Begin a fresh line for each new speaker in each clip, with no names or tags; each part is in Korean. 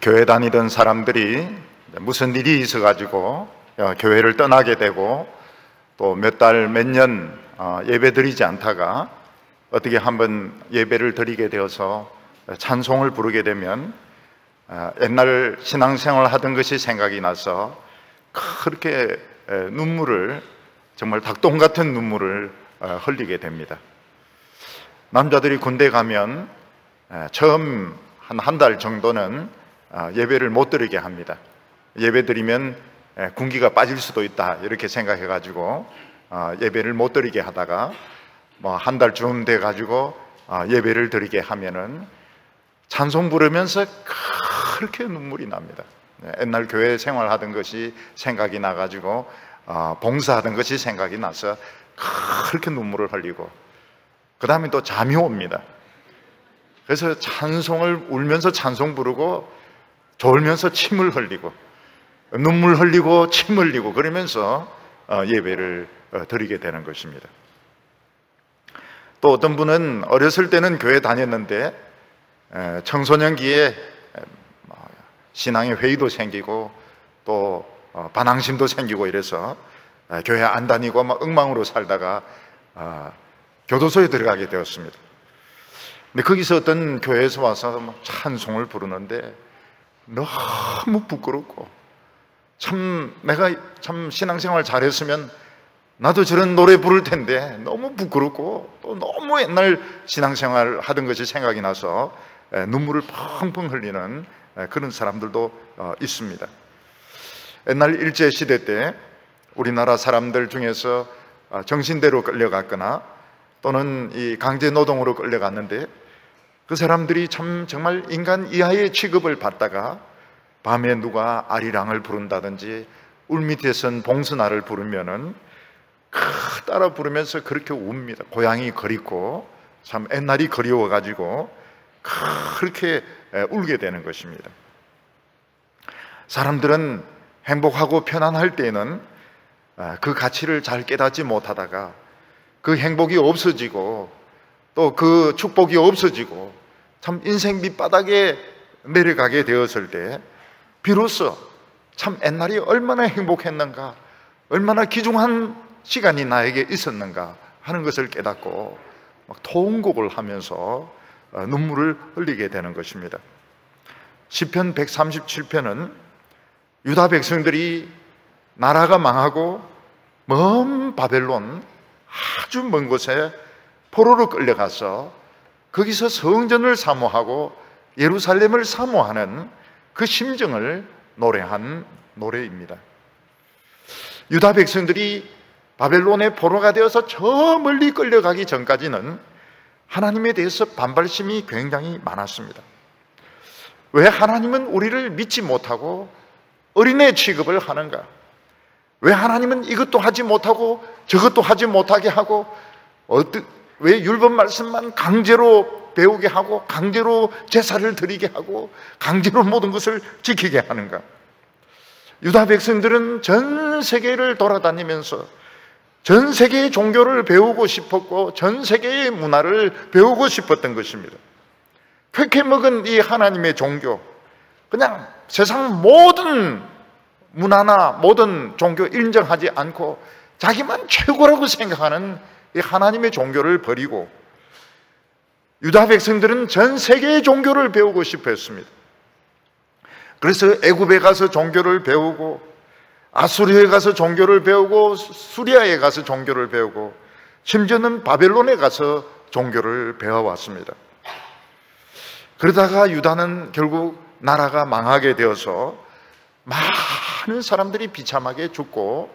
교회 다니던 사람들이 무슨 일이 있어가지고 교회를 떠나게 되고 또 몇 달, 몇 년 예배 드리지 않다가 어떻게 한번 예배를 드리게 되어서 찬송을 부르게 되면 옛날 신앙생활 하던 것이 생각이 나서 그렇게 눈물을, 정말 닭똥 같은 눈물을 흘리게 됩니다. 남자들이 군대 가면 처음 한 달 정도는 예배를 못 드리게 합니다. 예배 드리면 군기가 빠질 수도 있다 이렇게 생각해 가지고 예배를 못 드리게 하다가 한 달쯤 돼 가지고 예배를 드리게 하면은 찬송 부르면서 그렇게 눈물이 납니다. 옛날 교회 생활하던 것이 생각이 나 가지고 봉사하던 것이 생각이 나서 그렇게 눈물을 흘리고, 그 다음에 또 잠이 옵니다. 그래서 찬송을 울면서 찬송 부르고 졸면서 침을 흘리고 눈물 흘리고 침 흘리고 그러면서 예배를 드리게 되는 것입니다. 또 어떤 분은 어렸을 때는 교회 다녔는데 청소년기에 신앙의 회의도 생기고 또 반항심도 생기고 이래서 교회 안 다니고 막 엉망으로 살다가 교도소에 들어가게 되었습니다. 근데 거기서 어떤 교회에서 와서 찬송을 부르는데 너무 부끄럽고, 내가 신앙생활 잘했으면 나도 저런 노래 부를 텐데 너무 부끄럽고 또 너무 옛날 신앙생활 하던 것이 생각이 나서 눈물을 펑펑 흘리는 그런 사람들도 있습니다. 옛날 일제시대 때 우리나라 사람들 중에서 정신대로 끌려갔거나 또는 이 강제노동으로 끌려갔는데 그 사람들이 정말 인간 이하의 취급을 받다가 밤에 누가 아리랑을 부른다든지 울밑에 선 봉선화를 부르면은 따라 부르면서 그렇게 웁니다. 고향이 그립고 참 옛날이 그리워가지고 그렇게 울게 되는 것입니다. 사람들은 행복하고 편안할 때에는 그 가치를 잘 깨닫지 못하다가 그 행복이 없어지고 또 그 축복이 없어지고 참 인생 밑바닥에 내려가게 되었을 때 비로소 참 옛날이 얼마나 행복했는가, 얼마나 귀중한 시간이 나에게 있었는가 하는 것을 깨닫고 막 통곡을 하면서 눈물을 흘리게 되는 것입니다. 시편 137편은 유다 백성들이 나라가 망하고 먼 바벨론, 아주 먼 곳에 포로로 끌려가서 거기서 성전을 사모하고 예루살렘을 사모하는 그 심정을 노래한 노래입니다. 유다 백성들이 바벨론의 포로가 되어서 저 멀리 끌려가기 전까지는 하나님에 대해서 반발심이 굉장히 많았습니다. 왜 하나님은 우리를 믿지 못하고 어린애 취급을 하는가? 왜 하나님은 이것도 하지 못하고 저것도 하지 못하게 하고 왜 율법 말씀만 강제로 배우게 하고 강제로 제사를 드리게 하고 강제로 모든 것을 지키게 하는가? 유다 백성들은 전 세계를 돌아다니면서 전 세계의 종교를 배우고 싶었고 전 세계의 문화를 배우고 싶었던 것입니다. 쾌쾌 먹은 이 하나님의 종교, 그냥 세상 모든 문화나 모든 종교 인정하지 않고 자기만 최고라고 생각하는 이 하나님의 종교를 버리고 유다 백성들은 전 세계의 종교를 배우고 싶어 했습니다. 그래서 애굽에 가서 종교를 배우고 아수르에 가서 종교를 배우고 수리아에 가서 종교를 배우고 심지어는 바벨론에 가서 종교를 배워왔습니다. 그러다가 유다는 결국 나라가 망하게 되어서 많은 사람들이 비참하게 죽고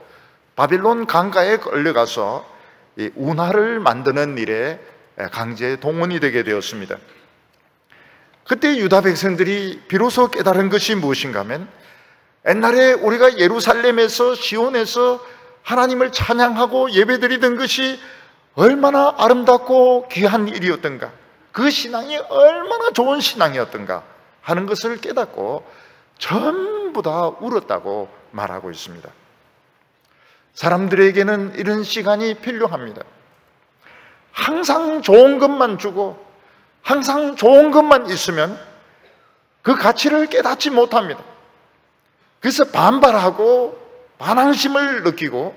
바벨론 강가에 끌려가서 이 운하를 만드는 일에 강제 동원이 되게 되었습니다. 그때 유다 백성들이 비로소 깨달은 것이 무엇인가 하면 옛날에 우리가 예루살렘에서 시온에서 하나님을 찬양하고 예배드리던 것이 얼마나 아름답고 귀한 일이었던가, 그 신앙이 얼마나 좋은 신앙이었던가 하는 것을 깨닫고 전부 다 울었다고 말하고 있습니다. 사람들에게는 이런 시간이 필요합니다. 항상 좋은 것만 주고 항상 좋은 것만 있으면 그 가치를 깨닫지 못합니다. 그래서 반발하고 반항심을 느끼고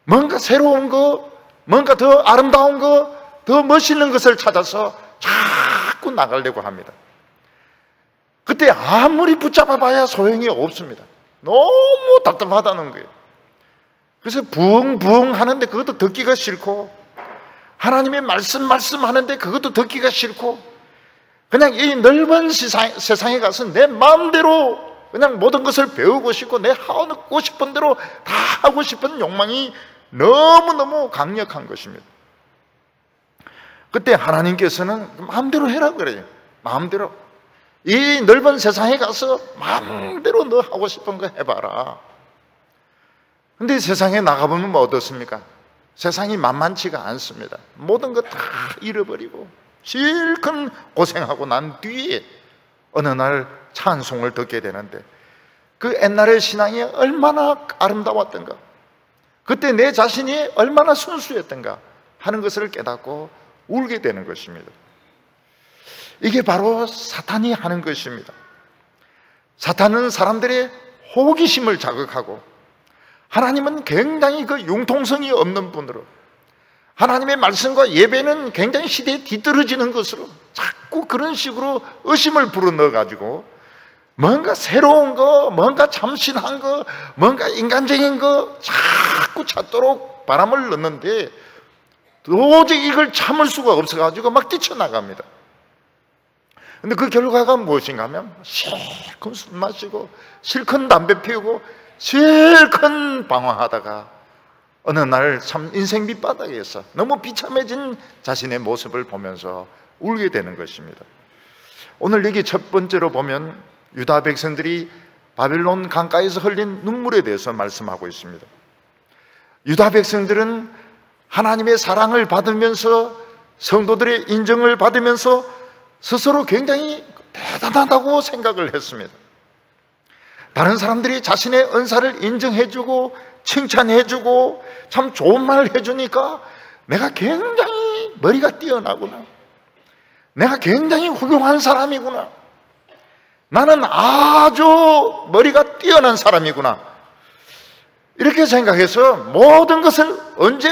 뭔가 새로운 거, 뭔가 더 아름다운 거, 더 멋있는 것을 찾아서 자꾸 나가려고 합니다. 그때 아무리 붙잡아봐야 소용이 없습니다. 너무 답답하다는 거예요. 그래서 부엉부엉 하는데 그것도 듣기가 싫고, 하나님의 말씀하는데 그것도 듣기가 싫고, 그냥 이 넓은 세상에 가서 내 마음대로 그냥 모든 것을 배우고 싶고 내 하고 싶은 대로 다 하고 싶은 욕망이 너무너무 강력한 것입니다. 그때 하나님께서는 마음대로 해라 그래요. 마음대로. 이 넓은 세상에 가서 마음대로 너 하고 싶은 거 해봐라. 근데 세상에 나가보면 뭐 어떻습니까? 세상이 만만치가 않습니다. 모든 거 다 잃어버리고 실컷 고생하고 난 뒤에 어느 날 찬송을 듣게 되는데, 그 옛날의 신앙이 얼마나 아름다웠던가, 그때 내 자신이 얼마나 순수했던가 하는 것을 깨닫고 울게 되는 것입니다. 이게 바로 사탄이 하는 것입니다. 사탄은 사람들의 호기심을 자극하고, 하나님은 굉장히 그 융통성이 없는 분으로, 하나님의 말씀과 예배는 굉장히 시대에 뒤떨어지는 것으로 자꾸 그런 식으로 의심을 불어넣어가지고 뭔가 새로운 거, 뭔가 참신한 거, 뭔가 인간적인 거 자꾸 찾도록 바람을 넣는데 도저히 이걸 참을 수가 없어가지고 막 뛰쳐나갑니다. 근데 그 결과가 무엇인가 하면 실컷 술 마시고 실컷 담배 피우고 실컷 방황하다가 어느 날 참 인생 밑바닥에서 너무 비참해진 자신의 모습을 보면서 울게 되는 것입니다. 오늘 여기 첫 번째로 보면 유다 백성들이 바벨론 강가에서 흘린 눈물에 대해서 말씀하고 있습니다. 유다 백성들은 하나님의 사랑을 받으면서 성도들의 인정을 받으면서 스스로 굉장히 대단하다고 생각을 했습니다. 다른 사람들이 자신의 은사를 인정해주고 칭찬해주고 참 좋은 말을 해주니까 내가 굉장히 머리가 뛰어나구나, 내가 굉장히 훌륭한 사람이구나, 나는 아주 머리가 뛰어난 사람이구나, 이렇게 생각해서 모든 것을 언제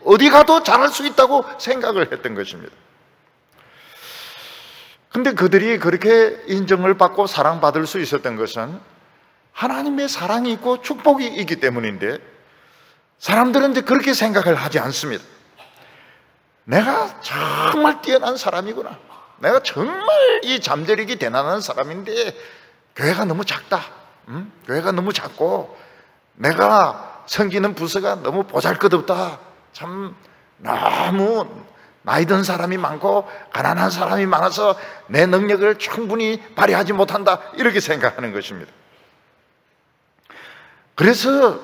어디 가도 잘할 수 있다고 생각을 했던 것입니다. 근데 그들이 그렇게 인정을 받고 사랑받을 수 있었던 것은 하나님의 사랑이 있고 축복이 있기 때문인데, 사람들은 이제 그렇게 생각을 하지 않습니다. 내가 정말 뛰어난 사람이구나, 내가 정말 이 잠재력이 대단한 사람인데 교회가 너무 작다, 교회가 너무 작고 내가 섬기는 부서가 너무 보잘것없다, 참 너무 나이 든 사람이 많고 가난한 사람이 많아서 내 능력을 충분히 발휘하지 못한다, 이렇게 생각하는 것입니다. 그래서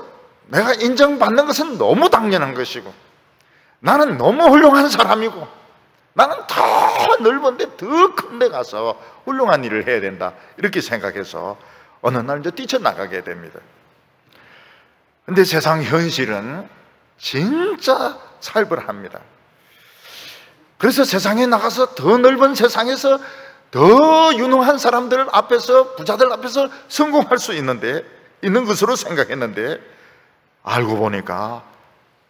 내가 인정받는 것은 너무 당연한 것이고, 나는 너무 훌륭한 사람이고, 나는 더 넓은데 더 큰 데 가서 훌륭한 일을 해야 된다, 이렇게 생각해서 어느 날 이제 뛰쳐나가게 됩니다. 근데 세상 현실은 진짜 살벌합니다. 그래서 세상에 나가서 더 넓은 세상에서 더 유능한 사람들 앞에서, 부자들 앞에서 성공할 수 있는 것으로 생각했는데 알고 보니까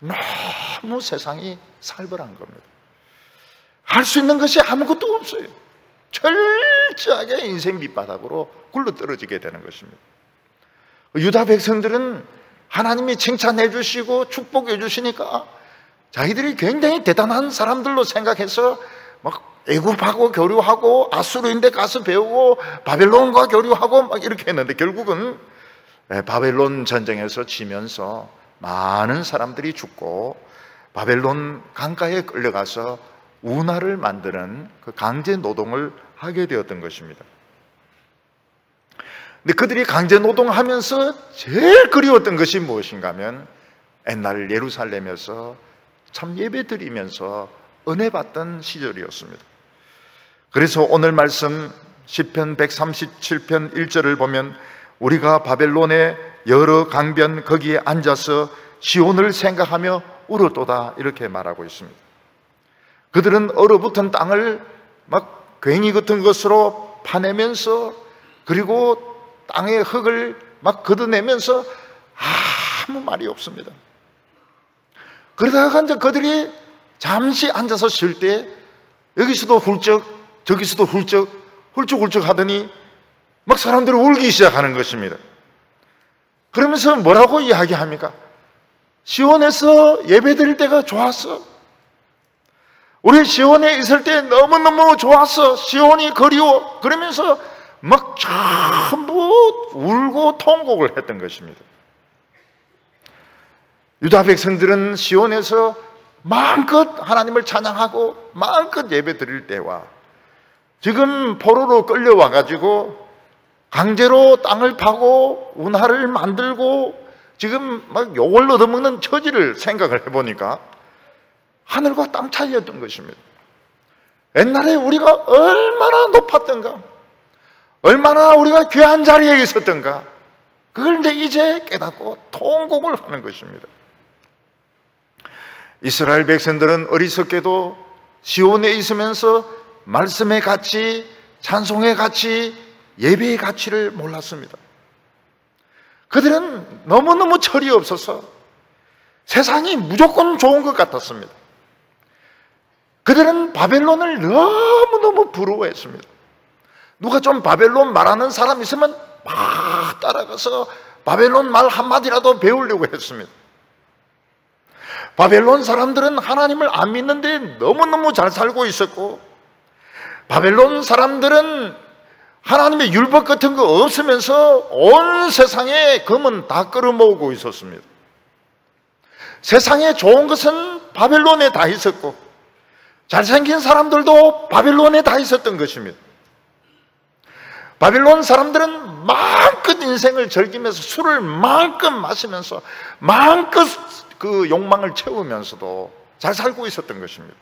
너무 세상이 살벌한 겁니다. 할 수 있는 것이 아무것도 없어요. 철저하게 인생 밑바닥으로 굴러떨어지게 되는 것입니다. 유다 백성들은 하나님이 칭찬해 주시고 축복해 주시니까 자기들이 굉장히 대단한 사람들로 생각해서 막 애굽하고 교류하고 아수르인데 가서 배우고 바벨론과 교류하고 막 이렇게 했는데, 결국은 바벨론 전쟁에서 지면서 많은 사람들이 죽고 바벨론 강가에 끌려가서 운하를 만드는 그 강제 노동을 하게 되었던 것입니다. 근데 그들이 강제 노동하면서 제일 그리웠던 것이 무엇인가 하면 옛날 예루살렘에서 참 예배 드리면서 은혜 받던 시절이었습니다. 그래서 오늘 말씀 시편 137편 1절을 보면 우리가 바벨론의 여러 강변 거기에 앉아서 시온을 생각하며 울었도다, 이렇게 말하고 있습니다. 그들은 얼어붙은 땅을 막 괭이 같은 것으로 파내면서, 그리고 땅의 흙을 막 걷어내면서 아무 말이 없습니다. 그러다가 이제 그들이 잠시 앉아서 쉴 때 여기서도 훌쩍 저기서도 훌쩍 하더니 막 사람들이 울기 시작하는 것입니다. 그러면서 뭐라고 이야기합니까? 시온에서 예배 드릴 때가 좋았어. 우리 시온에 있을 때 너무너무 좋았어. 시온이 그리워. 그러면서 막 전부 울고 통곡을 했던 것입니다. 유다 백성들은 시온에서 마음껏 하나님을 찬양하고 마음껏 예배 드릴 때와 지금 포로로 끌려와가지고 강제로 땅을 파고 운하를 만들고 지금 막 욕을 얻어먹는 처지를 생각을 해보니까 하늘과 땅 차이였던 것입니다. 옛날에 우리가 얼마나 높았던가, 얼마나 우리가 귀한 자리에 있었던가, 그걸 이제 깨닫고 통곡을 하는 것입니다. 이스라엘 백성들은 어리석게도 시온에 있으면서 말씀의 가치, 찬송의 가치, 예배의 가치를 몰랐습니다. 그들은 너무너무 철이 없어서 세상이 무조건 좋은 것 같았습니다. 그들은 바벨론을 너무너무 부러워했습니다. 누가 좀 바벨론 말하는 사람 있으면 막 따라가서 바벨론 말 한마디라도 배우려고 했습니다. 바벨론 사람들은 하나님을 안 믿는데 너무너무 잘 살고 있었고, 바벨론 사람들은 하나님의 율법 같은 거 없으면서 온 세상에 금은 다 끌어모으고 있었습니다. 세상에 좋은 것은 바벨론에 다 있었고 잘생긴 사람들도 바벨론에 다 있었던 것입니다. 바벨론 사람들은 마음껏 인생을 즐기면서 술을 마음껏 마시면서 마음껏 그 욕망을 채우면서도 잘 살고 있었던 것입니다.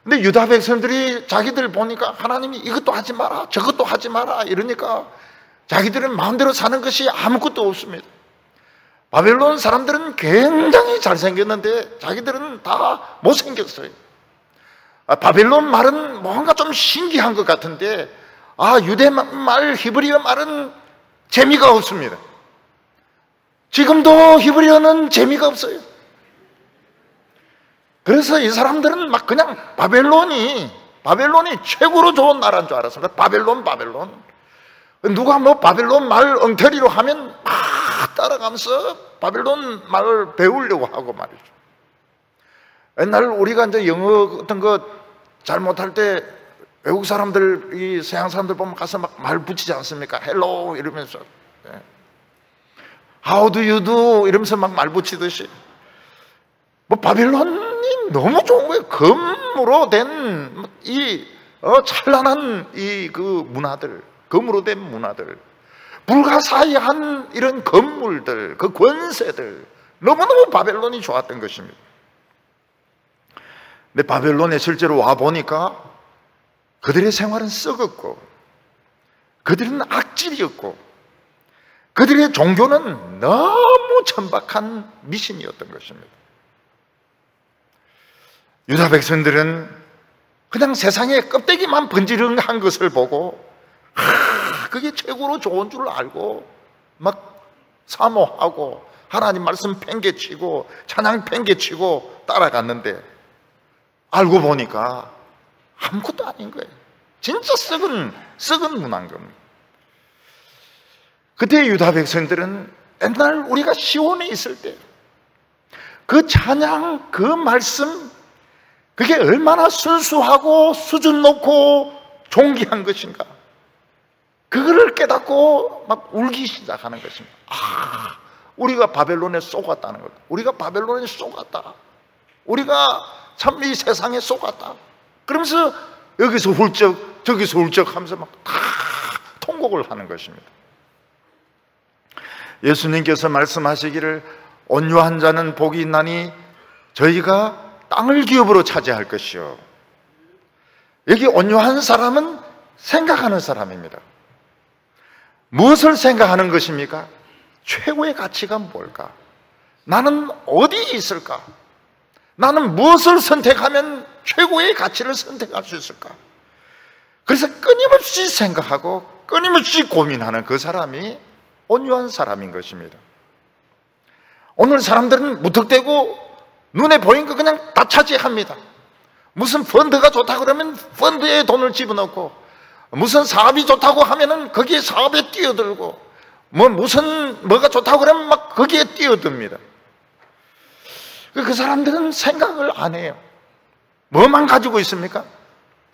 근데 유다 백성들이 자기들 보니까 하나님이 이것도 하지 마라 저것도 하지 마라 이러니까 자기들은 마음대로 사는 것이 아무것도 없습니다. 바벨론 사람들은 굉장히 잘생겼는데 자기들은 다 못생겼어요. 바벨론 말은 뭔가 좀 신기한 것 같은데 유대말 히브리어 말은 재미가 없습니다. 지금도 히브리어는 재미가 없어요. 그래서 이 사람들은 막 그냥 바벨론이 최고로 좋은 나라인 줄 알았습니다. 바벨론. 누가 뭐 바벨론 말 엉터리로 하면 막 따라가면서 바벨론 말을 배우려고 하고 말이죠. 옛날 우리가 이제 영어 같은 거 잘못할 때 외국 사람들, 이 서양 사람들 보면 가서 막 말 붙이지 않습니까? 헬로 이러면서 How do you do? 이러면서 막 말 붙이듯이 뭐 바벨론이 너무 좋은 거예요. 금으로 된 이 찬란한 이 그 문화들, 금으로 된 문화들, 불가사의한 이런 건물들, 그 권세들, 너무너무 바벨론이 좋았던 것입니다. 근데 바벨론에 실제로 와 보니까 그들의 생활은 썩었고 그들은 악질이었고 그들의 종교는 너무 천박한 미신이었던 것입니다. 유다 백성들은 그냥 세상에 껍데기만 번지르한 것을 보고 그게 최고로 좋은 줄 알고 막 사모하고 하나님 말씀 팽개치고 찬양 팽개치고 따라갔는데 알고 보니까 아무것도 아닌 거예요. 진짜 썩은 문화인 겁니다. 그때 유다 백성들은 옛날 우리가 시온에 있을 때 그 찬양, 그 말씀, 그게 얼마나 순수하고 수준 높고 존귀한 것인가, 그거를 깨닫고 막 울기 시작하는 것입니다. 우리가 바벨론에 쏘갔다는 것, 우리가 바벨론에 쏘갔다, 우리가 참 이 세상에 쏘갔다, 그러면서 여기서 훌쩍 저기서 훌쩍 하면서 막 다 통곡을 하는 것입니다. 예수님께서 말씀하시기를 온유한 자는 복이 있나니 저희가 땅을 기업으로 차지할 것이요. 여기 온유한 사람은 생각하는 사람입니다. 무엇을 생각하는 것입니까? 최고의 가치가 뭘까? 나는 어디에 있을까? 나는 무엇을 선택하면 최고의 가치를 선택할 수 있을까? 그래서 끊임없이 생각하고 끊임없이 고민하는 그 사람이 온유한 사람인 것입니다. 오늘 사람들은 무턱대고 눈에 보인 거 그냥 다 차지합니다. 무슨 펀드가 좋다 그러면 펀드에 돈을 집어넣고, 무슨 사업이 좋다고 하면은 거기에 사업에 뛰어들고, 뭐가 좋다고 그러면 막 거기에 뛰어듭니다. 그 사람들은 생각을 안 해요. 뭐만 가지고 있습니까?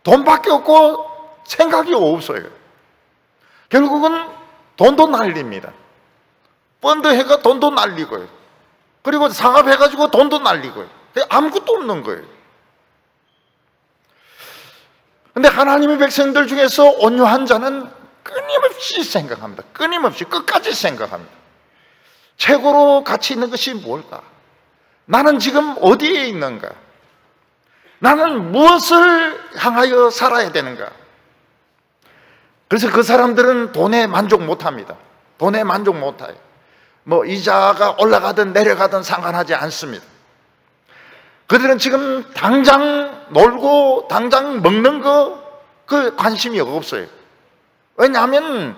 돈밖에 없고 생각이 없어요. 결국은 돈도 날립니다. 펀드 해가 돈도 날리고요. 그리고 사업해가지고 돈도 날리고요. 아무것도 없는 거예요. 근데 하나님의 백성들 중에서 온유한 자는 끊임없이 생각합니다. 끊임없이 끝까지 생각합니다. 최고로 가치 있는 것이 뭘까? 나는 지금 어디에 있는가? 나는 무엇을 향하여 살아야 되는가? 그래서 그 사람들은 돈에 만족 못합니다. 돈에 만족 못해요. 이자가 올라가든 내려가든 상관하지 않습니다. 그들은 지금 당장 놀고 당장 먹는 그 관심이 없어요. 왜냐하면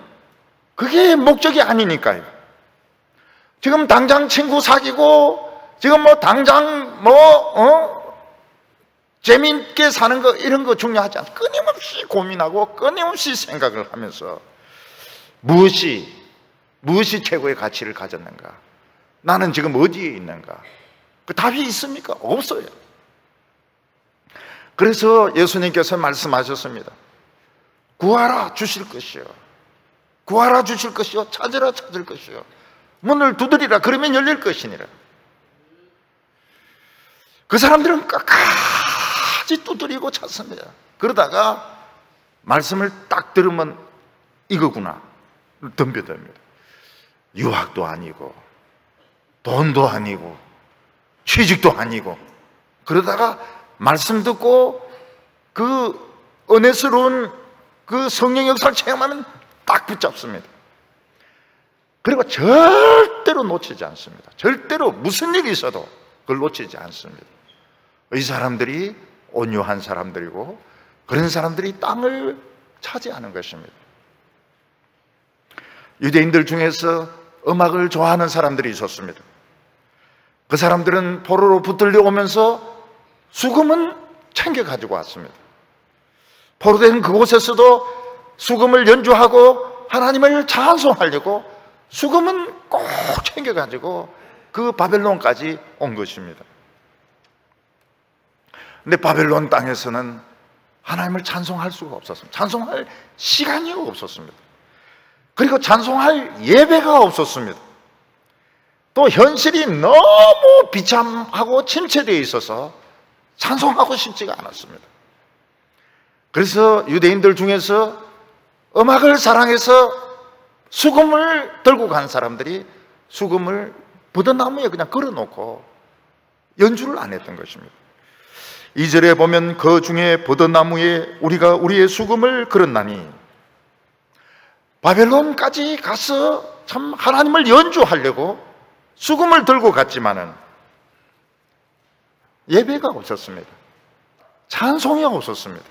그게 목적이 아니니까요. 지금 당장 친구 사귀고, 지금 당장 재미있게 사는 거, 이런 거 중요하지 않아요. 끊임없이 고민하고 끊임없이 생각을 하면서 무엇이 최고의 가치를 가졌는가? 나는 지금 어디에 있는가? 그 답이 있습니까? 없어요. 그래서 예수님께서 말씀하셨습니다. 구하라 주실 것이요, 구하라 주실 것이요, 찾으라 찾을 것이요, 문을 두드리라 그러면 열릴 것이니라. 그 사람들은 끝까지 두드리고 찾습니다. 그러다가 말씀을 딱 들으면 이거구나 덤벼듭니다. 유학도 아니고 돈도 아니고 취직도 아니고, 그러다가 말씀 듣고 그 은혜스러운 그 성령 역사를 체험하면 딱 붙잡습니다. 그리고 절대로 놓치지 않습니다. 절대로 무슨 일이 있어도 그걸 놓치지 않습니다. 이 사람들이 온유한 사람들이고, 그런 사람들이 땅을 차지하는 것입니다. 유대인들 중에서 음악을 좋아하는 사람들이 있었습니다. 그 사람들은 포로로 붙들려 오면서 수금은 챙겨 가지고 왔습니다. 포로된 그곳에서도 수금을 연주하고 하나님을 찬송하려고 수금은 꼭 챙겨 가지고 그 바벨론까지 온 것입니다. 근데 바벨론 땅에서는 하나님을 찬송할 수가 없었습니다. 찬송할 시간이 없었습니다. 그리고 찬송할 예배가 없었습니다. 또 현실이 너무 비참하고 침체되어 있어서 찬송하고 싶지가 않았습니다. 그래서 유대인들 중에서 음악을 사랑해서 수금을 들고 간 사람들이 수금을 버드나무에 그냥 걸어놓고 연주를 안 했던 것입니다. 2절에 보면 그 중에 버드나무에 우리가 우리의 수금을 걸었나니, 바벨론까지 가서 참 하나님을 연주하려고 수금을 들고 갔지만은 예배가 없었습니다. 찬송이 없었습니다.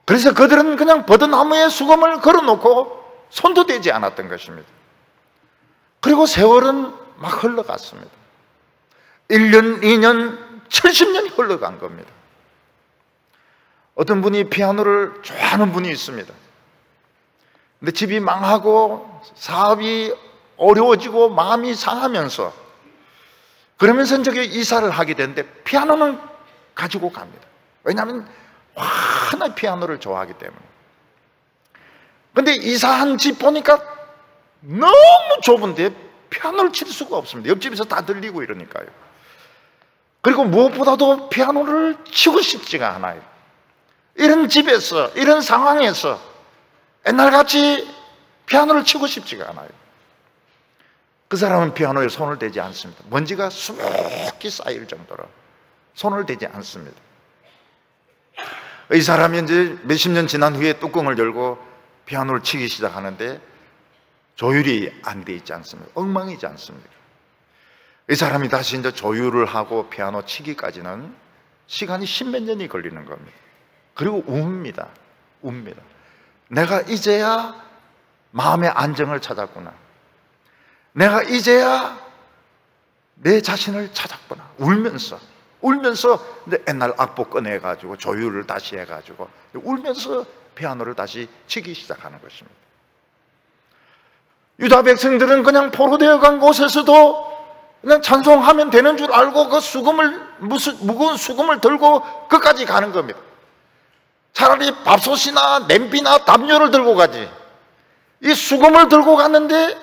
그래서 그들은 그냥 버드나무에 수금을 걸어놓고 손도 대지 않았던 것입니다. 그리고 세월은 막 흘러갔습니다. 1년, 2년, 70년이 흘러간 겁니다. 어떤 분이 피아노를 좋아하는 분이 있습니다. 근데 집이 망하고 사업이 어려워지고 마음이 상하면서, 그러면서 저기 이사를 하게 되는데 피아노는 가지고 갑니다. 왜냐하면 워낙 피아노를 좋아하기 때문에. 근데 이사한 집 보니까 너무 좁은데 피아노를 칠 수가 없습니다. 옆집에서 다 들리고 이러니까요. 그리고 무엇보다도 피아노를 치고 싶지가 않아요. 이런 집에서, 이런 상황에서 옛날같이 피아노를 치고 싶지가 않아요. 그 사람은 피아노에 손을 대지 않습니다. 먼지가 수북히 쌓일 정도로 손을 대지 않습니다. 이 사람이 이제 몇십 년 지난 후에 뚜껑을 열고 피아노를 치기 시작하는데 조율이 안 돼 있지 않습니다. 엉망이지 않습니까? 이 사람이 다시 이제 조율을 하고 피아노 치기까지는 시간이 십몇 년이 걸리는 겁니다. 그리고 웁니다. 웁니다. 내가 이제야 마음의 안정을 찾았구나. 내가 이제야 내 자신을 찾았구나. 울면서 이제 옛날 악보 꺼내가지고 조율을 다시 해가지고 울면서 피아노를 다시 치기 시작하는 것입니다. 유다 백성들은 그냥 포로되어 간 곳에서도 그냥 찬송하면 되는 줄 알고 그 무거운 수금을 들고 끝까지 가는 겁니다. 차라리 밥솥이나 냄비나 담요를 들고 가지. 이 수금을 들고 갔는데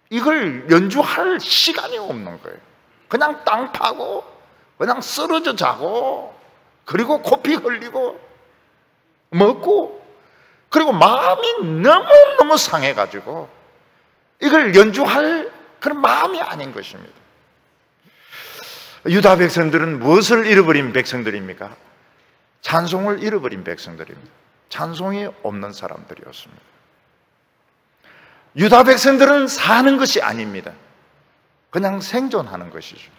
이걸 연주할 시간이 없는 거예요. 그냥 땅 파고 그냥 쓰러져 자고 그리고 코피 흘리고 먹고 그리고 마음이 너무너무 상해가지고 이걸 연주할 그런 마음이 아닌 것입니다. 유다 백성들은 무엇을 잃어버린 백성들입니까? 찬송을 잃어버린 백성들입니다. 찬송이 없는 사람들이었습니다. 유다 백성들은 사는 것이 아닙니다. 그냥 생존하는 것이죠.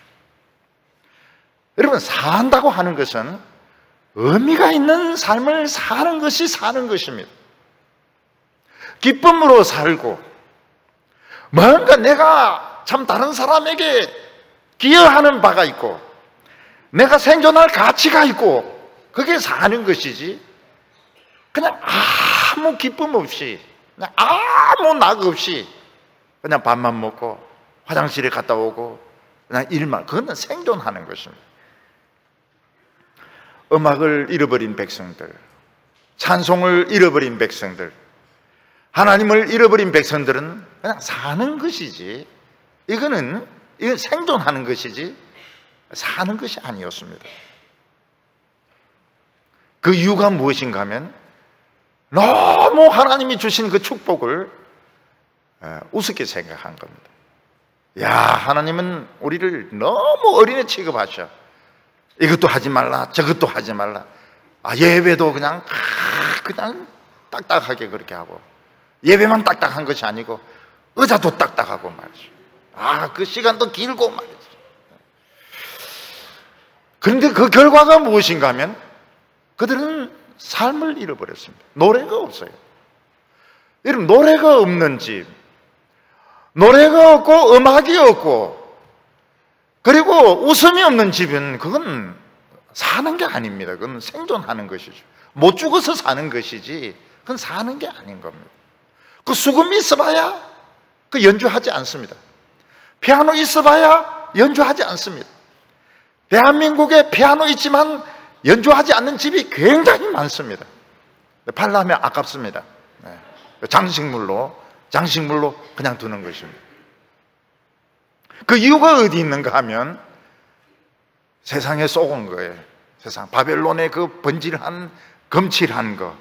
여러분, 산다고 하는 것은 의미가 있는 삶을 사는 것이 사는 것입니다. 기쁨으로 살고 뭔가 내가 참 다른 사람에게 기여하는 바가 있고 내가 생존할 가치가 있고 그게 사는 것이지, 그냥 아무 기쁨 없이 그냥 아무 낙 없이 그냥 밥만 먹고 화장실에 갔다 오고 그냥 일만, 그건 생존하는 것입니다. 음악을 잃어버린 백성들, 찬송을 잃어버린 백성들, 하나님을 잃어버린 백성들은 그냥 사는 것이지, 이건 생존하는 것이지 사는 것이 아니었습니다. 그 이유가 무엇인가 하면 너무 하나님이 주신 그 축복을 우습게 생각한 겁니다. 야, 하나님은 우리를 너무 어린애 취급하셔. 이것도 하지 말라, 저것도 하지 말라. 예배도 그냥 딱딱하게 그렇게 하고, 예배만 딱딱한 것이 아니고 의자도 딱딱하고 말이죠. 그 시간도 길고 말이죠. 그런데 그 결과가 무엇인가 하면 그들은 삶을 잃어버렸습니다. 노래가 없어요. 여러분, 노래가 없는 집, 노래가 없고 음악이 없고 그리고 웃음이 없는 집은 그건 사는 게 아닙니다. 그건 생존하는 것이죠. 못 죽어서 사는 것이지 그건 사는 게 아닌 겁니다. 그 수금이 있어봐야 그 연주하지 않습니다. 피아노 있어봐야 연주하지 않습니다. 대한민국에 피아노 있지만 연주하지 않는 집이 굉장히 많습니다. 팔라면 아깝습니다. 장식물로 그냥 두는 것입니다. 그 이유가 어디 있는가 하면 세상에 쏘은 거예요. 세상 바벨론의 그 번질한 검칠한 거,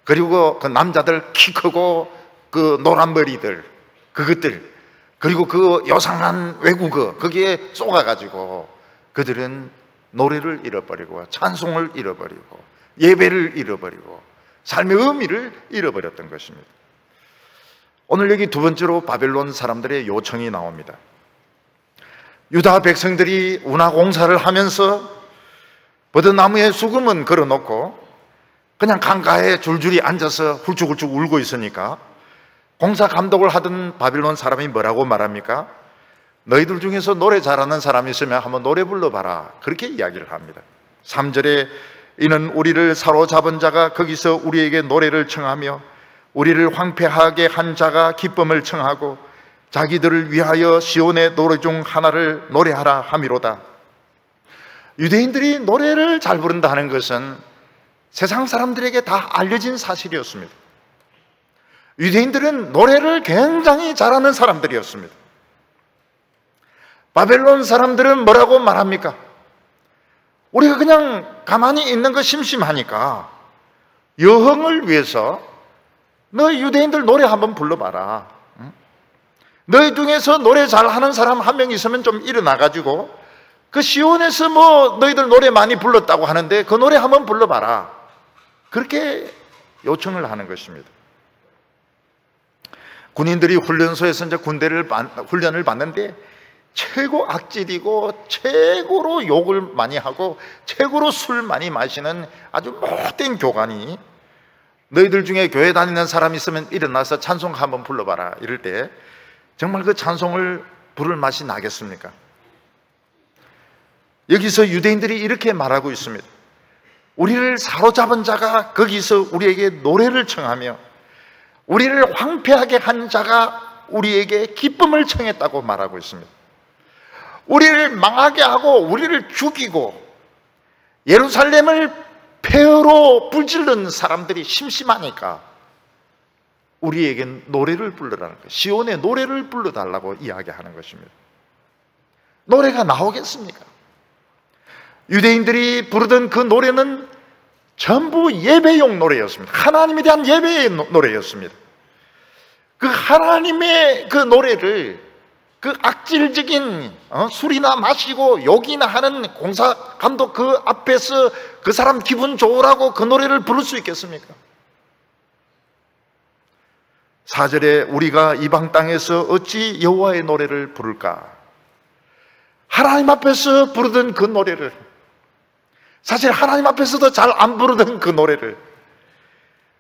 그리고 그 남자들 키 크고 그 노란 머리들, 그것들, 그리고 그 요상한 외국어, 거기에 쏘아가지고 그들은 노래를 잃어버리고 찬송을 잃어버리고 예배를 잃어버리고 삶의 의미를 잃어버렸던 것입니다. 오늘 여기 두 번째로 바벨론 사람들의 요청이 나옵니다. 유다 백성들이 운하공사를 하면서 버드나무에 수금은 걸어놓고 그냥 강가에 줄줄이 앉아서 훌쭉훌쭉 울고 있으니까 공사 감독을 하던 바빌론 사람이 뭐라고 말합니까? 너희들 중에서 노래 잘하는 사람이 있으면 한번 노래 불러봐라, 그렇게 이야기를 합니다. 3절에 이는 우리를 사로잡은 자가 거기서 우리에게 노래를 청하며 우리를 황폐하게 한 자가 기쁨을 청하고 자기들을 위하여 시온의 노래 중 하나를 노래하라 함이로다. 유대인들이 노래를 잘 부른다 하는 것은 세상 사람들에게 다 알려진 사실이었습니다. 유대인들은 노래를 굉장히 잘하는 사람들이었습니다. 바벨론 사람들은 뭐라고 말합니까? 우리가 그냥 가만히 있는 거 심심하니까 여흥을 위해서 너희 유대인들 노래 한번 불러봐라. 너희 중에서 노래 잘하는 사람 한 명 있으면 좀 일어나가지고 그 시온에서 뭐 너희들 노래 많이 불렀다고 하는데 그 노래 한번 불러봐라, 그렇게 요청을 하는 것입니다. 군인들이 훈련소에서 이제 훈련을 받는데 최고 악질이고 최고로 욕을 많이 하고 최고로 술 많이 마시는 아주 못된 교관이 너희들 중에 교회 다니는 사람 있으면 일어나서 찬송 한번 불러봐라 이럴 때 정말 그 찬송을 부를 맛이 나겠습니까? 여기서 유대인들이 이렇게 말하고 있습니다. 우리를 사로잡은 자가 거기서 우리에게 노래를 청하며 우리를 황폐하게 한 자가 우리에게 기쁨을 청했다고 말하고 있습니다. 우리를 망하게 하고 우리를 죽이고 예루살렘을 폐허로 불질른 사람들이 심심하니까 우리에게 노래를 불러라는 거예요. 시온의 노래를 불러달라고 이야기하는 것입니다. 노래가 나오겠습니까? 유대인들이 부르던 그 노래는 전부 예배용 노래였습니다. 하나님에 대한 예배의 노래였습니다. 그 하나님의 그 노래를 그 악질적인 술이나 마시고 욕이나 하는 공사 감독 그 앞에서 그 사람 기분 좋으라고 그 노래를 부를 수 있겠습니까? 4절에 우리가 이방 땅에서 어찌 여호와의 노래를 부를까? 하나님 앞에서 부르던 그 노래를, 사실 하나님 앞에서도 잘 안 부르던 그 노래를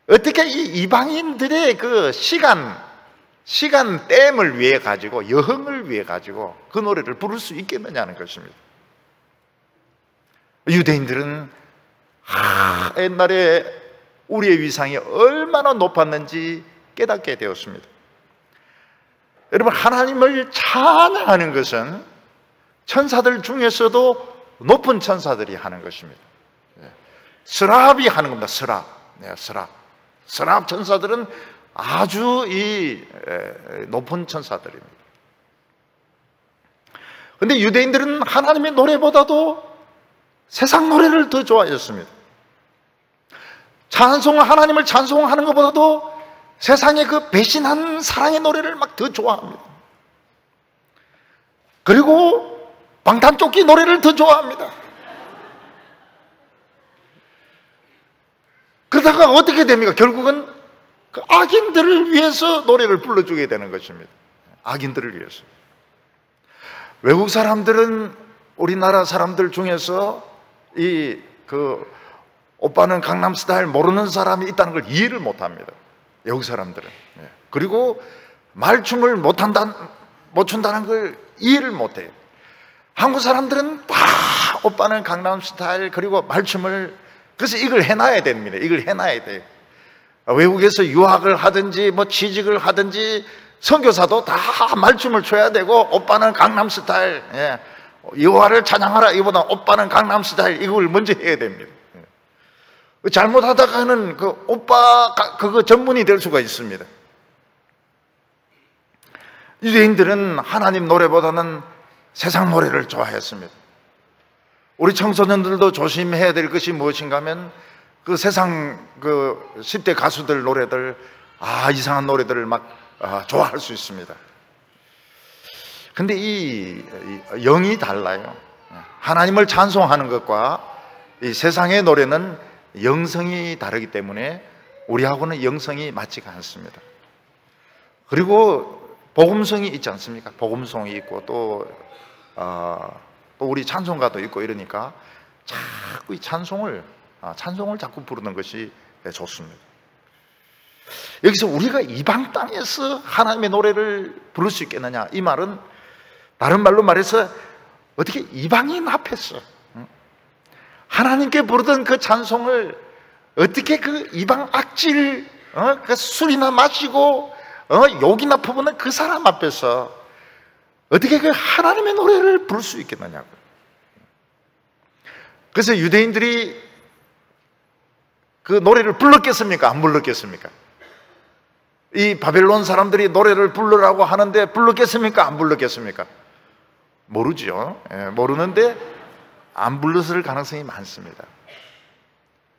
어떻게 이 이방인들의 그 시간 땜을 위해 가지고, 여흥을 위해 가지고 그 노래를 부를 수 있겠느냐는 것입니다. 유대인들은 옛날에 우리의 위상이 얼마나 높았는지 깨닫게 되었습니다. 여러분, 하나님을 찬양하는 것은 천사들 중에서도 높은 천사들이 하는 것입니다. 스랍이 하는 겁니다. 스랍 천사들은 아주 높은 천사들입니다. 그런데 유대인들은 하나님의 노래보다도 세상 노래를 더 좋아했습니다. 하나님을 찬송하는 것보다도 세상의 그 배신한 사랑의 노래를 막 더 좋아합니다. 그리고 방탄조끼 노래를 더 좋아합니다. 그러다가 어떻게 됩니까? 결국은 그 악인들을 위해서 노래를 불러주게 되는 것입니다. 악인들을 위해서. 외국 사람들은 우리나라 사람들 중에서 오빠는 강남스타일 모르는 사람이 있다는 걸 이해를 못 합니다. 외국 사람들은. 그리고 말춤을 못 춘다는 걸 이해를 못 해요. 한국 사람들은 다 오빠는 강남스타일 그리고 말춤을, 그래서 이걸 해놔야 됩니다. 이걸 해놔야 돼요. 외국에서 유학을 하든지 취직을 하든지 선교사도 다 말춤을 춰야 되고, 오빠는 강남스타일, 여호와를 찬양하라 이보다 오빠는 강남스타일 이걸 먼저 해야 됩니다. 잘못하다가는 그 오빠 그거 전문이 될 수가 있습니다. 유대인들은 하나님 노래보다는 세상 노래를 좋아했습니다. 우리 청소년들도 조심해야 될 것이 무엇인가 하면 그 세상 10대 가수들 노래들, 이상한 노래들을 막 좋아할 수 있습니다. 근데 이 영이 달라요. 하나님을 찬송하는 것과 이 세상의 노래는 영성이 다르기 때문에 우리하고는 영성이 맞지가 않습니다. 그리고 복음성이 있지 않습니까? 복음성이 있고 또 우리 찬송가도 있고 이러니까 자꾸 이 찬송을 자꾸 부르는 것이 좋습니다. 여기서 우리가 이방 땅에서 하나님의 노래를 부를 수 있겠느냐, 이 말은 다른 말로 말해서 어떻게 이방인 앞에서 하나님께 부르던 그 찬송을 어떻게 그 이방 악질, 그 술이나 마시고 욕이나 퍼부는 그 사람 앞에서 어떻게 그 하나님의 노래를 부를 수 있겠느냐고. 그래서 유대인들이 그 노래를 불렀겠습니까? 안 불렀겠습니까? 이 바벨론 사람들이 노래를 부르라고 하는데 불렀겠습니까? 안 불렀겠습니까? 모르죠. 모르는데 안 불렀을 가능성이 많습니다.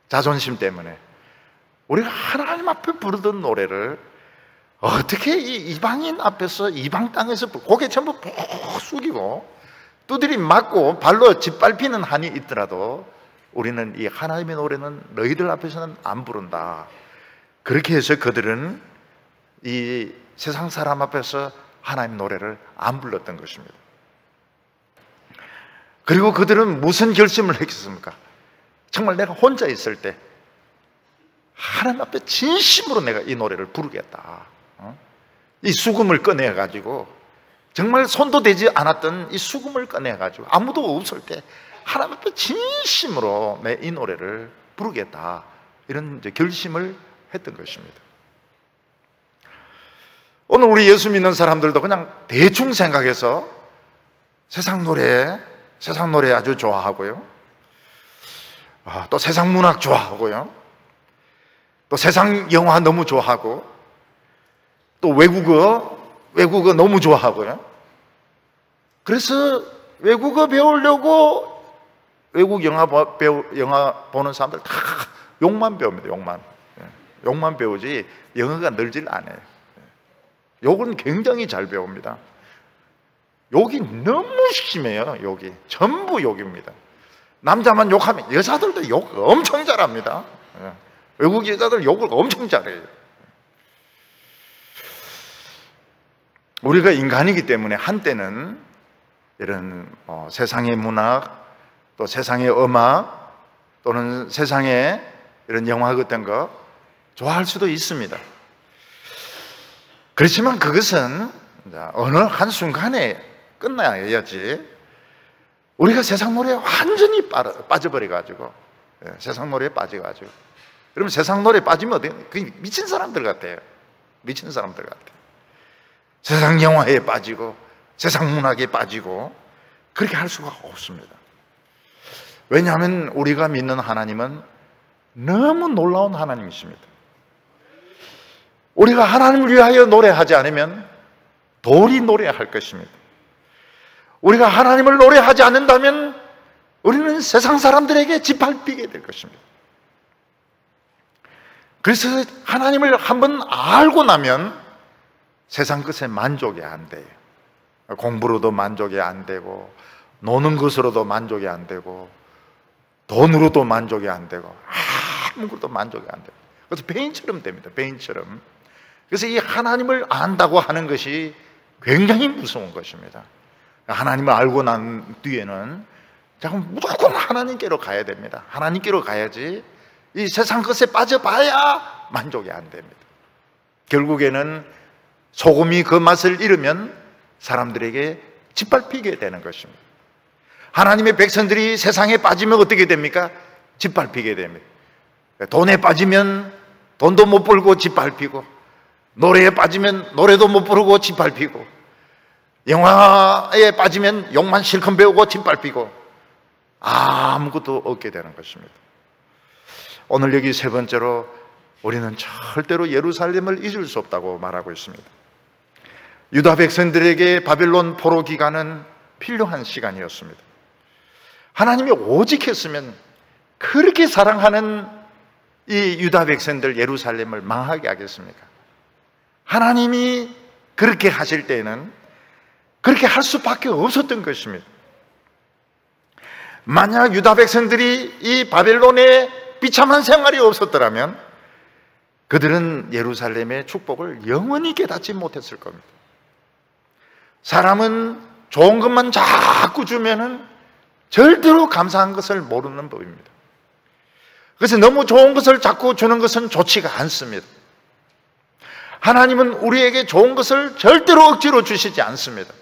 자존심 때문에. 우리가 하나님 앞에 부르던 노래를 어떻게 이 이방인 앞에서, 이방 땅에서 고개 전부 푹 숙이고 두드리 맞고 발로 짓밟히는 한이 있더라도 우리는 이 하나님의 노래는 너희들 앞에서는 안 부른다. 그렇게 해서 그들은 이 세상 사람 앞에서 하나님 노래를 안 불렀던 것입니다. 그리고 그들은 무슨 결심을 했겠습니까? 정말 내가 혼자 있을 때 하나님 앞에 진심으로 내가 이 노래를 부르겠다. 이 수금을 꺼내가지고, 정말 손도 대지 않았던 이 수금을 꺼내가지고 아무도 없을 때 하나님 앞에 진심으로 내 이 노래를 부르겠다, 이런 이제 결심을 했던 것입니다. 오늘 우리 예수 믿는 사람들도 그냥 대충 생각해서 세상 노래 아주 좋아하고요, 또 세상 문학 좋아하고요, 또 세상 영화 너무 좋아하고, 또 외국어 너무 좋아하고요. 그래서 외국어 배우려고 외국 영화 보는 사람들 다 욕만 배웁니다. 욕만 배우지 영어가 늘질 않아요. 욕은 굉장히 잘 배웁니다. 욕이 너무 심해요. 욕이 전부 욕입니다. 남자만 욕하면 여자들도 욕 엄청 잘합니다. 외국 여자들 욕을 엄청 잘해요. 우리가 인간이기 때문에 한때는 이런 세상의 문학, 또 세상의 음악, 또는 세상의 이런 영화 같은 거 좋아할 수도 있습니다. 그렇지만 그것은 어느 한순간에 끝나야지, 우리가 세상 노래에 완전히 빠져버려가지고, 세상 노래에 빠져가지고, 그러면 세상 노래에 빠지면 어때요? 그게 미친 사람들 같아요. 미친 사람들 같아요. 세상 영화에 빠지고 세상 문학에 빠지고 그렇게 할 수가 없습니다. 왜냐하면 우리가 믿는 하나님은 너무 놀라운 하나님이십니다. 우리가 하나님을 위하여 노래하지 않으면 돌이 노래할 것입니다. 우리가 하나님을 노래하지 않는다면 우리는 세상 사람들에게 짓밟히게 될 것입니다. 그래서 하나님을 한번 알고 나면 세상 것에 만족이 안 돼요. 공부로도 만족이 안 되고, 노는 것으로도 만족이 안 되고, 돈으로도 만족이 안 되고, 아무것도 만족이 안 돼요. 그래서 뱀처럼 됩니다. 뱀처럼. 그래서 이 하나님을 안다고 하는 것이 굉장히 무서운 것입니다. 하나님을 알고 난 뒤에는 자꾸 무조건 하나님께로 가야 됩니다. 하나님께로 가야지 이 세상 것에 빠져봐야 만족이 안 됩니다. 결국에는 소금이 그 맛을 잃으면 사람들에게 짓밟히게 되는 것입니다. 하나님의 백성들이 세상에 빠지면 어떻게 됩니까? 짓밟히게 됩니다. 돈에 빠지면 돈도 못 벌고 짓밟히고, 노래에 빠지면 노래도 못 부르고 짓밟히고, 영화에 빠지면 욕만 실컷 배우고 짓밟히고, 아무것도 없게 되는 것입니다. 오늘 여기 세 번째로 우리는 절대로 예루살렘을 잊을 수 없다고 말하고 있습니다. 유다 백성들에게 바벨론 포로 기간은 필요한 시간이었습니다. 하나님이 오직 했으면 그렇게 사랑하는 이 유다 백성들 예루살렘을 망하게 하겠습니까? 하나님이 그렇게 하실 때에는 그렇게 할 수밖에 없었던 것입니다. 만약 유다 백성들이 이 바벨론의 비참한 생활이 없었더라면 그들은 예루살렘의 축복을 영원히 깨닫지 못했을 겁니다. 사람은 좋은 것만 자꾸 주면은 절대로 감사한 것을 모르는 법입니다. 그래서 너무 좋은 것을 자꾸 주는 것은 좋지가 않습니다. 하나님은 우리에게 좋은 것을 절대로 억지로 주시지 않습니다.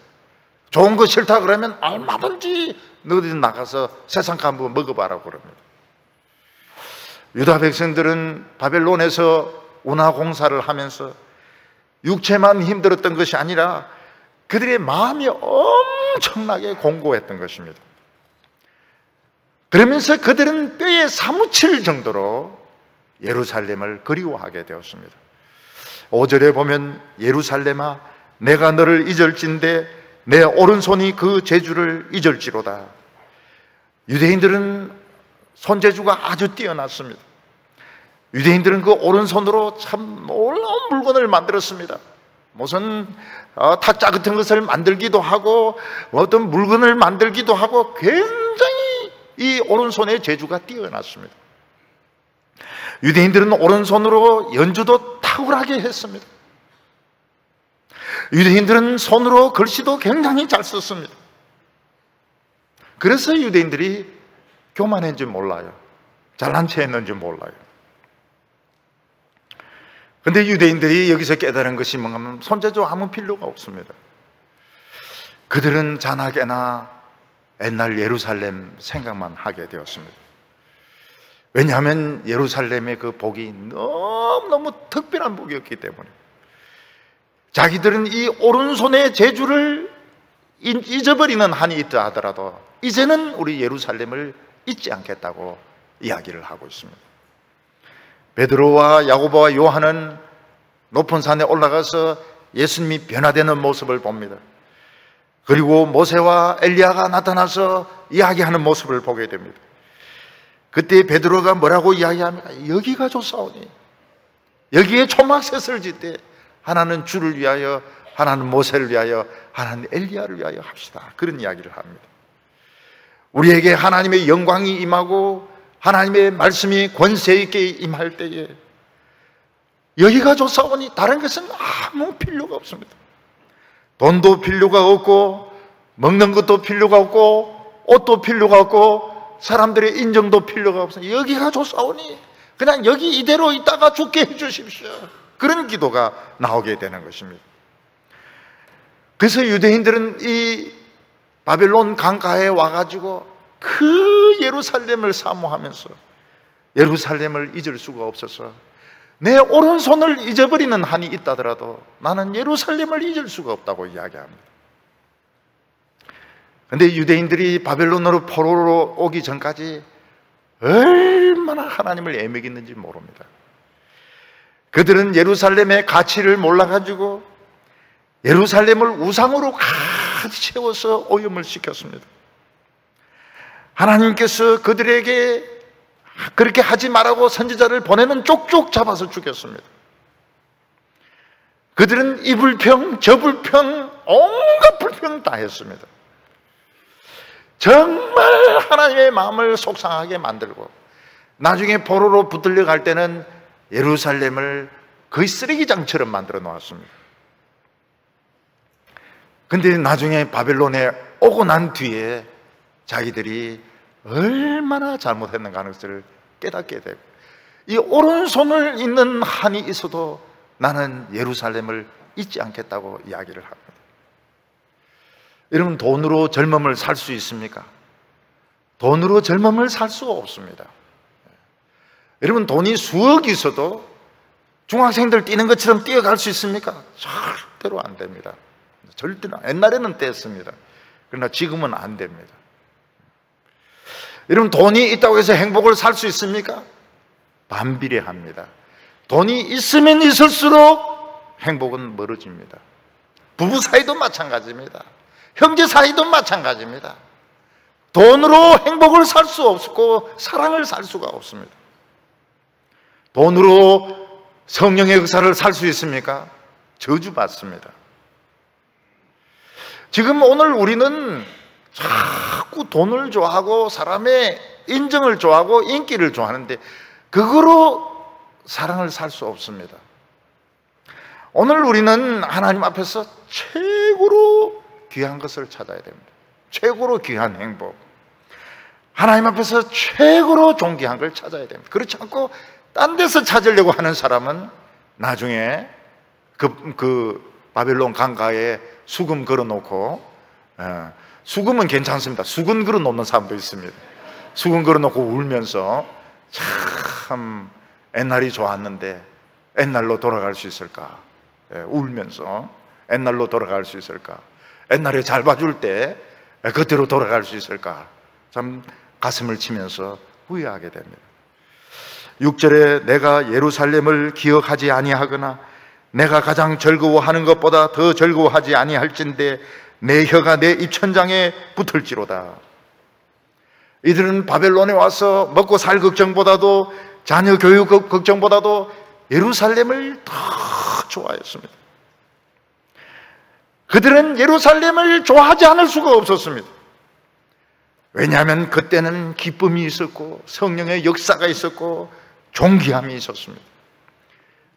좋은 거 싫다 그러면 얼마든지 너희들 나가서 세상 거 한번 먹어봐라 그럽니다. 유다 백성들은 바벨론에서 운하공사를 하면서 육체만 힘들었던 것이 아니라 그들의 마음이 엄청나게 공고했던 것입니다. 그러면서 그들은 뼈에 사무칠 정도로 예루살렘을 그리워하게 되었습니다. 5절에 보면 예루살렘아 내가 너를 잊을진대 내 오른손이 그 재주를 잊을지로다. 유대인들은 손재주가 아주 뛰어났습니다. 유대인들은 그 오른손으로 참 놀라운 물건을 만들었습니다. 무슨 타짜 같은 것을 만들기도 하고 어떤 물건을 만들기도 하고 굉장히 이 오른손의 재주가 뛰어났습니다. 유대인들은 오른손으로 연주도 탁월하게 했습니다. 유대인들은 손으로 글씨도 굉장히 잘 썼습니다. 그래서 유대인들이 교만했는지 몰라요. 잘난 체 했는지 몰라요. 근데 유대인들이 여기서 깨달은 것이 뭔가면 손재주 아무 필요가 없습니다. 그들은 자나깨나 옛날 예루살렘 생각만 하게 되었습니다. 왜냐하면 예루살렘의 그 복이 너무너무 특별한 복이었기 때문에 자기들은 이 오른손의 재주를 잊어버리는 한이 있다 하더라도 이제는 우리 예루살렘을 잊지 않겠다고 이야기를 하고 있습니다. 베드로와 야고보와 요한은 높은 산에 올라가서 예수님이 변화되는 모습을 봅니다. 그리고 모세와 엘리야가 나타나서 이야기하는 모습을 보게 됩니다. 그때 베드로가 뭐라고 이야기합니까? 여기가 좋사오니, 여기에 초막셋을 짓되 하나는 주를 위하여, 하나는 모세를 위하여, 하나는 엘리야를 위하여 합시다. 그런 이야기를 합니다. 우리에게 하나님의 영광이 임하고 하나님의 말씀이 권세 있게 임할 때에 여기가 좋사오니 다른 것은 아무 필요가 없습니다. 돈도 필요가 없고 먹는 것도 필요가 없고 옷도 필요가 없고 사람들의 인정도 필요가 없어요. 여기가 좋사오니 그냥 여기 이대로 있다가 죽게 해주십시오. 그런 기도가 나오게 되는 것입니다. 그래서 유대인들은 이 바벨론 강가에 와가지고 그 예루살렘을 사모하면서 예루살렘을 잊을 수가 없어서 내 오른손을 잊어버리는 한이 있다더라도 나는 예루살렘을 잊을 수가 없다고 이야기합니다. 그런데 유대인들이 바벨론으로 포로로 오기 전까지 얼마나 하나님을 애먹였는지 모릅니다. 그들은 예루살렘의 가치를 몰라가지고 예루살렘을 우상으로 가득 채워서 오염을 시켰습니다. 하나님께서 그들에게 그렇게 하지 말라고 선지자를 보내는 쪽쪽 잡아서 죽였습니다. 그들은 이 불평 저 불평 온갖 불평 다 했습니다. 정말 하나님의 마음을 속상하게 만들고 나중에 포로로 붙들려 갈 때는 예루살렘을 거의 쓰레기장처럼 만들어 놓았습니다. 근데 나중에 바벨론에 오고 난 뒤에 자기들이 얼마나 잘못했는가 하는 것을 깨닫게 되고 이 오른손을 잇는 한이 있어도 나는 예루살렘을 잊지 않겠다고 이야기를 합니다. 여러분, 돈으로 젊음을 살 수 있습니까? 돈으로 젊음을 살 수가 없습니다. 여러분, 돈이 수억이 있어도 중학생들 뛰는 것처럼 뛰어갈 수 있습니까? 절대로 안 됩니다. 절대로. 옛날에는 뗐습니다. 그러나 지금은 안 됩니다. 여러분, 돈이 있다고 해서 행복을 살 수 있습니까? 반비례합니다. 돈이 있으면 있을수록 행복은 멀어집니다. 부부 사이도 마찬가지입니다. 형제 사이도 마찬가지입니다. 돈으로 행복을 살 수 없고 사랑을 살 수가 없습니다. 돈으로 성령의 역사를 살 수 있습니까? 저주받습니다. 지금 오늘 우리는 자꾸 돈을 좋아하고 사람의 인정을 좋아하고 인기를 좋아하는데 그거로 사랑을 살 수 없습니다. 오늘 우리는 하나님 앞에서 최고로 귀한 것을 찾아야 됩니다. 최고로 귀한 행복, 하나님 앞에서 최고로 존귀한 걸 찾아야 됩니다. 그렇지 않고 딴 데서 찾으려고 하는 사람은 나중에 그 바벨론 강가에 수금 걸어놓고, 수금은 괜찮습니다. 수건 걸어놓는 사람도 있습니다. 수건 걸어놓고 울면서 참 옛날이 좋았는데 옛날로 돌아갈 수 있을까? 울면서 옛날로 돌아갈 수 있을까? 옛날에 잘 봐줄 때 그때로 돌아갈 수 있을까? 참 가슴을 치면서 후회하게 됩니다. 6절에 내가 예루살렘을 기억하지 아니하거나 내가 가장 즐거워하는 것보다 더 즐거워하지 아니할진대 내 혀가 내 입천장에 붙을지로다. 이들은 바벨론에 와서 먹고 살 걱정보다도 자녀 교육 걱정보다도 예루살렘을 더 좋아했습니다. 그들은 예루살렘을 좋아하지 않을 수가 없었습니다. 왜냐하면 그때는 기쁨이 있었고 성령의 역사가 있었고 존귀함이 있었습니다.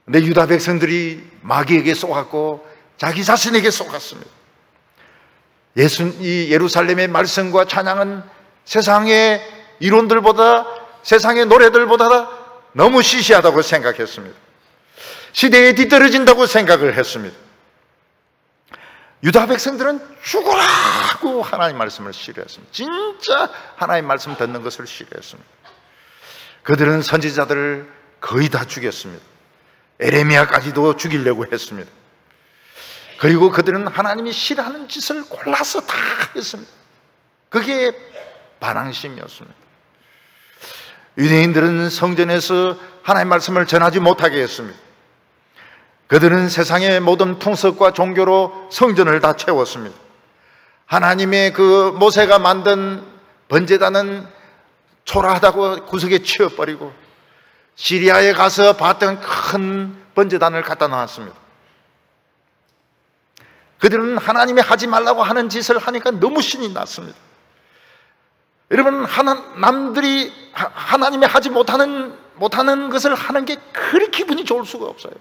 근데 유다 백성들이 마귀에게 속았고 자기 자신에게 속았습니다. 이 예루살렘의 말씀과 찬양은 세상의 이론들보다, 세상의 노래들보다 너무 시시하다고 생각했습니다. 시대에 뒤떨어진다고 생각을 했습니다. 유다 백성들은 죽으라고 하나님 말씀을 싫어했습니다. 진짜 하나님 말씀 듣는 것을 싫어했습니다. 그들은 선지자들을 거의 다 죽였습니다. 에레미야까지도 죽이려고 했습니다. 그리고 그들은 하나님이 싫어하는 짓을 골라서 다 했습니다. 그게 반항심이었습니다. 유대인들은 성전에서 하나님 말씀을 전하지 못하게 했습니다. 그들은 세상의 모든 풍습과 종교로 성전을 다 채웠습니다. 하나님의 그 모세가 만든 번제단은 초라하다고 구석에 치워버리고 시리아에 가서 봤던 큰 번제단을 갖다 놨습니다. 그들은 하나님이 하지 말라고 하는 짓을 하니까 너무 신이 났습니다. 여러분, 남들이 하나님이 하지 못하는 것을 하는 게 그리 기분이 좋을 수가 없어요.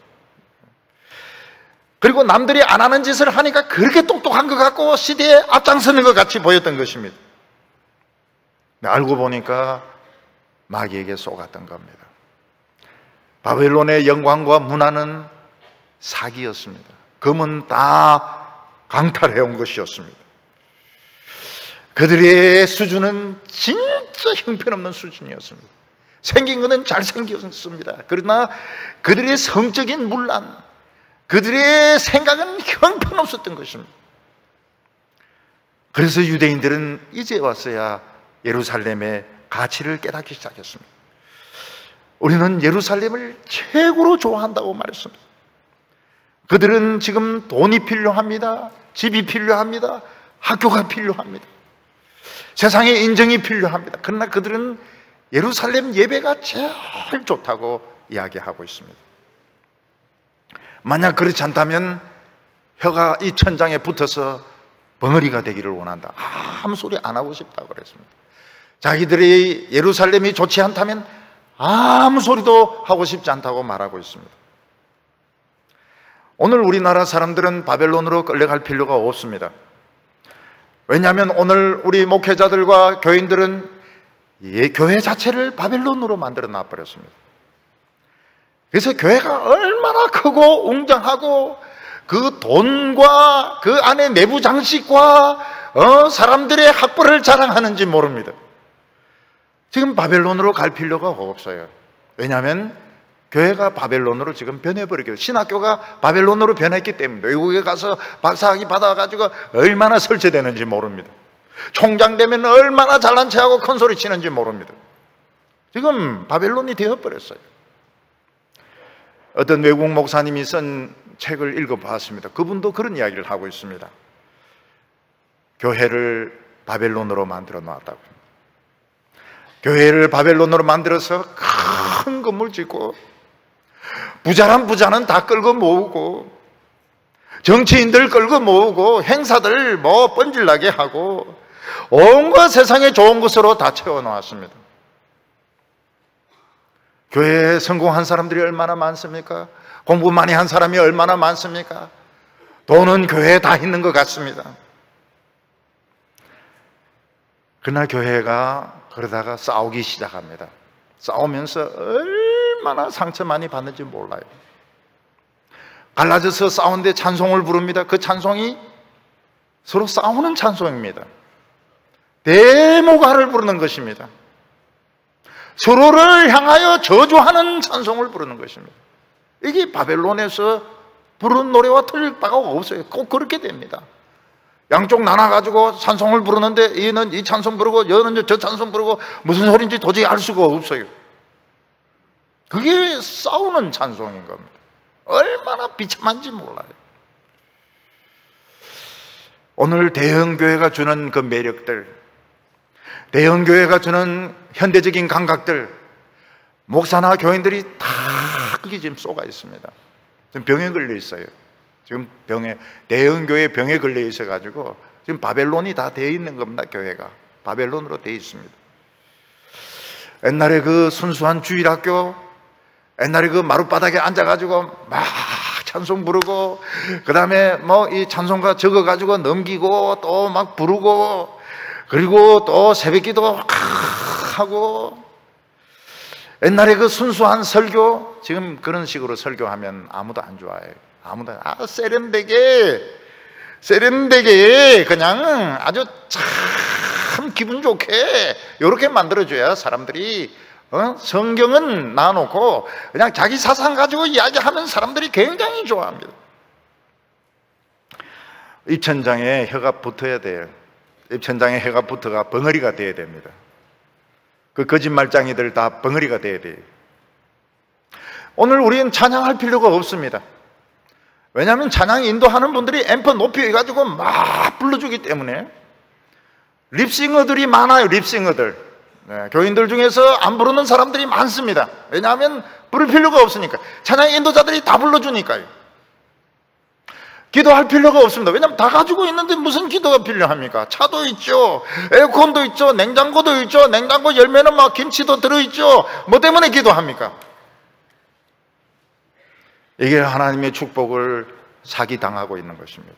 그리고 남들이 안 하는 짓을 하니까 그렇게 똑똑한 것 같고 시대에 앞장서는 것 같이 보였던 것입니다. 알고 보니까 마귀에게 속았던 겁니다. 바벨론의 영광과 문화는 사기였습니다. 금은 다 강탈해온 것이었습니다. 그들의 수준은 진짜 형편없는 수준이었습니다. 생긴 것은 잘생겼습니다. 그러나 그들의 성적인 문란, 그들의 생각은 형편없었던 것입니다. 그래서 유대인들은 이제 와서야 예루살렘의 가치를 깨닫기 시작했습니다. 우리는 예루살렘을 최고로 좋아한다고 말했습니다. 그들은 지금 돈이 필요합니다. 집이 필요합니다. 학교가 필요합니다. 세상의 인정이 필요합니다. 그러나 그들은 예루살렘 예배가 제일 좋다고 이야기하고 있습니다. 만약 그렇지 않다면 혀가 이 천장에 붙어서 벙어리가 되기를 원한다. 아무 소리 안 하고 싶다고 그랬습니다. 자기들이 예루살렘이 좋지 않다면 아무 소리도 하고 싶지 않다고 말하고 있습니다. 오늘 우리나라 사람들은 바벨론으로 끌려갈 필요가 없습니다. 왜냐하면 오늘 우리 목회자들과 교인들은 교회 자체를 바벨론으로 만들어 놔버렸습니다. 그래서 교회가 얼마나 크고 웅장하고 그 돈과 그 안에 내부 장식과 사람들의 학벌을 자랑하는지 모릅니다. 지금 바벨론으로 갈 필요가 없어요. 왜냐하면 교회가 바벨론으로 지금 변해버리고 신학교가 바벨론으로 변했기 때문에 외국에 가서 박사학위 받아가지고 얼마나 설치되는지 모릅니다. 총장 되면 얼마나 잘난 체하고 큰 소리 치는지 모릅니다. 지금 바벨론이 되어버렸어요. 어떤 외국 목사님이 쓴 책을 읽어봤습니다. 그분도 그런 이야기를 하고 있습니다. 교회를 바벨론으로 만들어 놨다고. 교회를 바벨론으로 만들어서 큰 건물 짓고 부자는 다 끌고 모으고 정치인들 끌고 모으고 행사들 뻔질나게 하고 온갖 세상에 좋은 것으로 다 채워놓았습니다. 교회에 성공한 사람들이 얼마나 많습니까? 공부 많이 한 사람이 얼마나 많습니까? 돈은 교회에 다 있는 것 같습니다. 그러나 교회가 그러다가 싸우기 시작합니다. 싸우면서 얼마나 상처 많이 받는지 몰라요. 갈라져서 싸우는데 찬송을 부릅니다. 그 찬송이 서로 싸우는 찬송입니다. 대모가를 부르는 것입니다. 서로를 향하여 저주하는 찬송을 부르는 것입니다. 이게 바벨론에서 부르는 노래와 틀릴 바가 없어요. 꼭 그렇게 됩니다. 양쪽 나눠가지고 찬송을 부르는데 얘는 이 찬송 부르고 얘는 저 찬송 부르고 무슨 소리인지 도저히 알 수가 없어요. 그게 싸우는 찬송인 겁니다. 얼마나 비참한지 몰라요. 오늘 대형교회가 주는 그 매력들, 대형교회가 주는 현대적인 감각들, 목사나 교인들이 다 그게 지금 쏟아 있습니다. 지금 병에 걸려 있어요. 지금 대형교회 병에 걸려 있어가지고 지금 바벨론이 다 되어 있는 겁니다. 교회가 바벨론으로 되어 있습니다. 옛날에 그 순수한 주일학교, 옛날에 그 마룻바닥에 앉아가지고 막 찬송 부르고, 그 다음에 뭐 이 찬송가 적어가지고 넘기고 또 막 부르고, 그리고 또 새벽기도 하고. 옛날에 그 순수한 설교, 지금 그런 식으로 설교하면 아무도 안 좋아해요. 아무도 세련되게 그냥 아주 참 기분 좋게 이렇게 만들어줘야 사람들이 성경은 놔놓고 그냥 자기 사상 가지고 이야기하면 사람들이 굉장히 좋아합니다. 입천장에 혀가 붙어야 돼요. 입천장에 혀가 붙어가 벙어리가 돼야 됩니다. 그 거짓말장이들 다 벙어리가 돼야 돼요. 오늘 우리는 찬양할 필요가 없습니다. 왜냐하면 찬양 인도하는 분들이 앰프 높이 해가지고 막 불러주기 때문에. 립싱어들이 많아요. 립싱어들. 네, 교인들 중에서 안 부르는 사람들이 많습니다. 왜냐하면 부를 필요가 없으니까. 찬양 인도자들이 다 불러주니까요. 기도할 필요가 없습니다. 왜냐하면 다 가지고 있는데 무슨 기도가 필요합니까? 차도 있죠, 에어컨도 있죠, 냉장고도 있죠, 냉장고 열면은 막 김치도 들어있죠. 뭐 때문에 기도합니까? 이게 하나님의 축복을 사기당하고 있는 것입니다.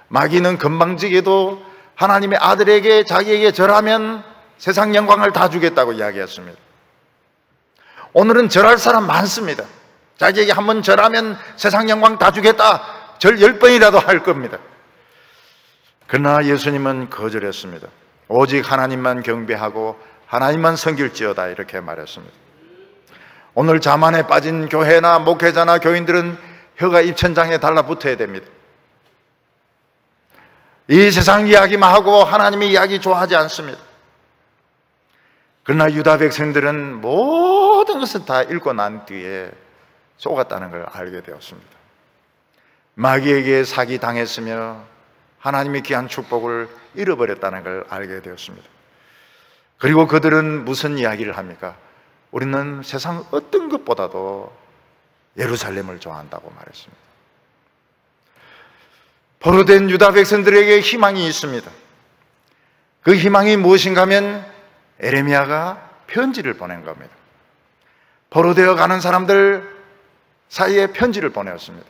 마귀는 건방지게도 하나님의 아들에게 자기에게 절하면 세상 영광을 다 주겠다고 이야기했습니다. 오늘은 절할 사람 많습니다. 자기에게 한번 절하면 세상 영광 다 주겠다. 절 10번이라도 할 겁니다. 그러나 예수님은 거절했습니다. 오직 하나님만 경배하고 하나님만 섬길지어다 이렇게 말했습니다. 오늘 자만에 빠진 교회나 목회자나 교인들은 혀가 입천장에 달라붙어야 됩니다. 이 세상 이야기만 하고 하나님의 이야기 좋아하지 않습니다. 그러나 유다 백성들은 모든 것을 다 읽고 난 뒤에 속았다는 걸 알게 되었습니다. 마귀에게 사기당했으며 하나님의 귀한 축복을 잃어버렸다는 걸 알게 되었습니다. 그리고 그들은 무슨 이야기를 합니까? 우리는 세상 어떤 것보다도 예루살렘을 좋아한다고 말했습니다. 포로된 유다 백성들에게 희망이 있습니다. 그 희망이 무엇인가 하면 에레미야가 편지를 보낸 겁니다. 포로되어 가는 사람들 사이에 편지를 보내었습니다.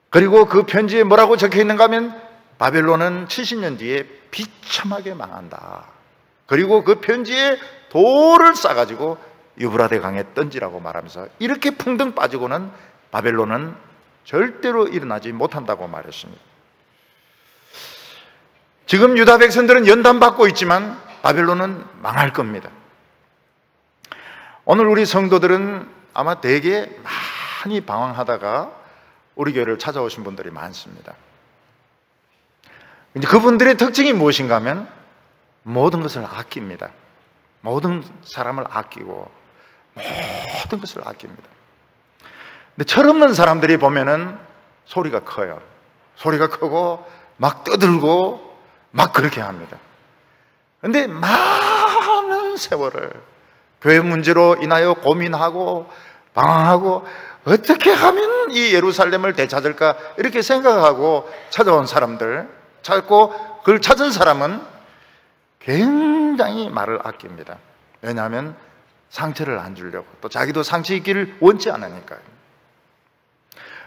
그리고 그 편지에 뭐라고 적혀 있는가 하면 바벨론은 70년 뒤에 비참하게 망한다. 그리고 그 편지에 돌을 싸가지고 유브라데 강에 던지라고 말하면서 이렇게 풍덩 빠지고는 바벨론은 절대로 일어나지 못한다고 말했습니다. 지금 유다 백성들은 연단받고 있지만 바벨론은 망할 겁니다. 오늘 우리 성도들은 아마 되게 많이 방황하다가 우리 교회를 찾아오신 분들이 많습니다. 이제 그분들의 특징이 무엇인가 하면 모든 것을 아낍니다. 모든 사람을 아끼고 모든 것을 아낍니다. 근데 철없는 사람들이 보면은 소리가 커요. 소리가 크고 막 떠들고 막 그렇게 합니다. 근데 많은 세월을 교회 문제로 인하여 고민하고 방황하고 어떻게 하면 이 예루살렘을 되찾을까 이렇게 생각하고 찾아온 사람들, 찾고 그걸 찾은 사람은 굉장히 말을 아낍니다. 왜냐하면 상처를 안 주려고, 또 자기도 상처 있기를 원치 않으니까요.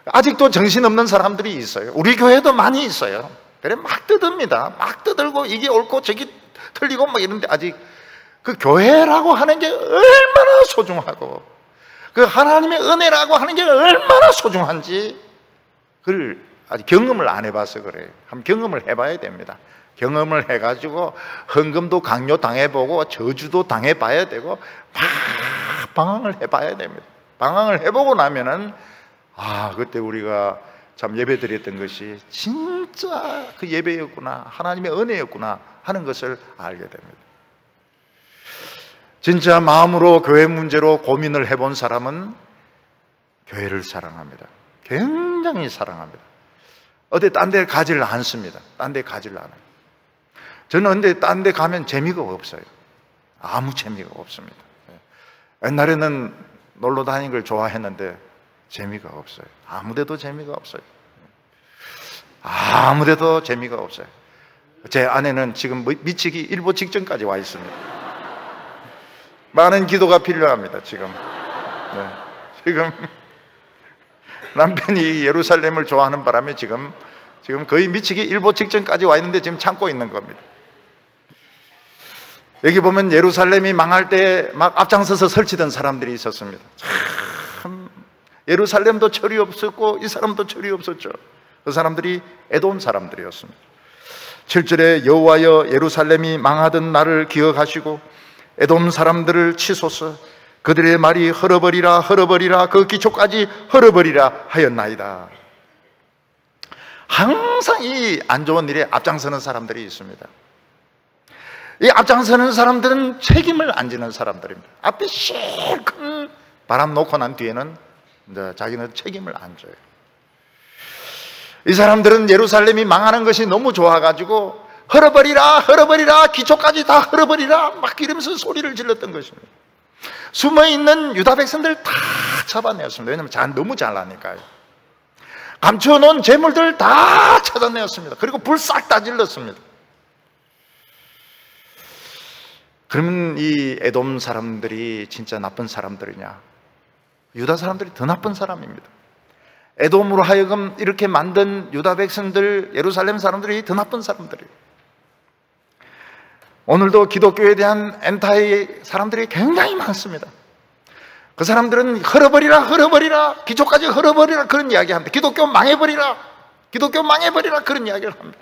아직도 정신없는 사람들이 있어요. 우리 교회도 많이 있어요. 그래 막 떠듭니다. 막 떠들고 이게 옳고 저기 틀리고 막 이런데 아직 그 교회라고 하는 게 얼마나 소중하고 그 하나님의 은혜라고 하는 게 얼마나 소중한지 그걸 아직 경험을 안 해봐서 그래요. 한번 경험을 해봐야 됩니다. 경험을 해가지고 헌금도 강요당해보고 저주도 당해봐야 되고 막 방황을 해봐야 됩니다. 방황을 해보고 나면은 그때 우리가 참 예배드렸던 것이 진짜 그 예배였구나, 하나님의 은혜였구나 하는 것을 알게 됩니다. 진짜 마음으로 교회 문제로 고민을 해본 사람은 교회를 사랑합니다. 굉장히 사랑합니다. 어디 딴 데 가지를 않습니다. 딴 데 가지를 않아요. 저는 근데 딴 데 가면 재미가 없어요. 아무 재미가 없습니다. 옛날에는 놀러 다니는 걸 좋아했는데 재미가 없어요. 아무 데도 재미가 없어요. 아무 데도 재미가 없어요. 제 아내는 지금 미치기 일보 직전까지 와 있습니다. 많은 기도가 필요합니다. 지금 남편이 예루살렘을 좋아하는 바람에 지금 거의 미치기 일보 직전까지 와 있는데 지금 참고 있는 겁니다. 여기 보면 예루살렘이 망할 때 막 앞장서서 설치던 사람들이 있었습니다. 참 예루살렘도 철이 없었고 이 사람도 철이 없었죠. 그 사람들이 에돔 사람들이었습니다. 7절에 여호와여 예루살렘이 망하던 날을 기억하시고 에돔 사람들을 치소서. 그들의 말이 헐어버리라 헐어버리라 그 기초까지 헐어버리라 하였나이다. 항상 이 안 좋은 일에 앞장서는 사람들이 있습니다. 이 앞장서는 사람들은 책임을 안 지는 사람들입니다. 앞에 실컷 바람 놓고 난 뒤에는 이제 자기는 책임을 안 져요. 이 사람들은 예루살렘이 망하는 것이 너무 좋아가지고 헐어버리라 헐어버리라 기초까지 다 헐어버리라 막 이러면서 소리를 질렀던 것입니다. 숨어있는 유다 백성들 다 잡아내었습니다. 왜냐하면 너무 잘나니까요. 감춰놓은 재물들 다 찾아내었습니다. 그리고 불 싹 다 질렀습니다. 그러면 이 에돔 사람들이 진짜 나쁜 사람들이냐? 유다 사람들이 더 나쁜 사람입니다. 에돔으로 하여금 이렇게 만든 유다 백성들, 예루살렘 사람들이 더 나쁜 사람들이에요. 오늘도 기독교에 대한 엔타이 사람들이 굉장히 많습니다. 그 사람들은 헐어버리라 헐어버리라 기초까지 헐어버리라 그런 이야기합니다. 기독교 망해버리라 기독교 망해버리라 그런 이야기를 합니다.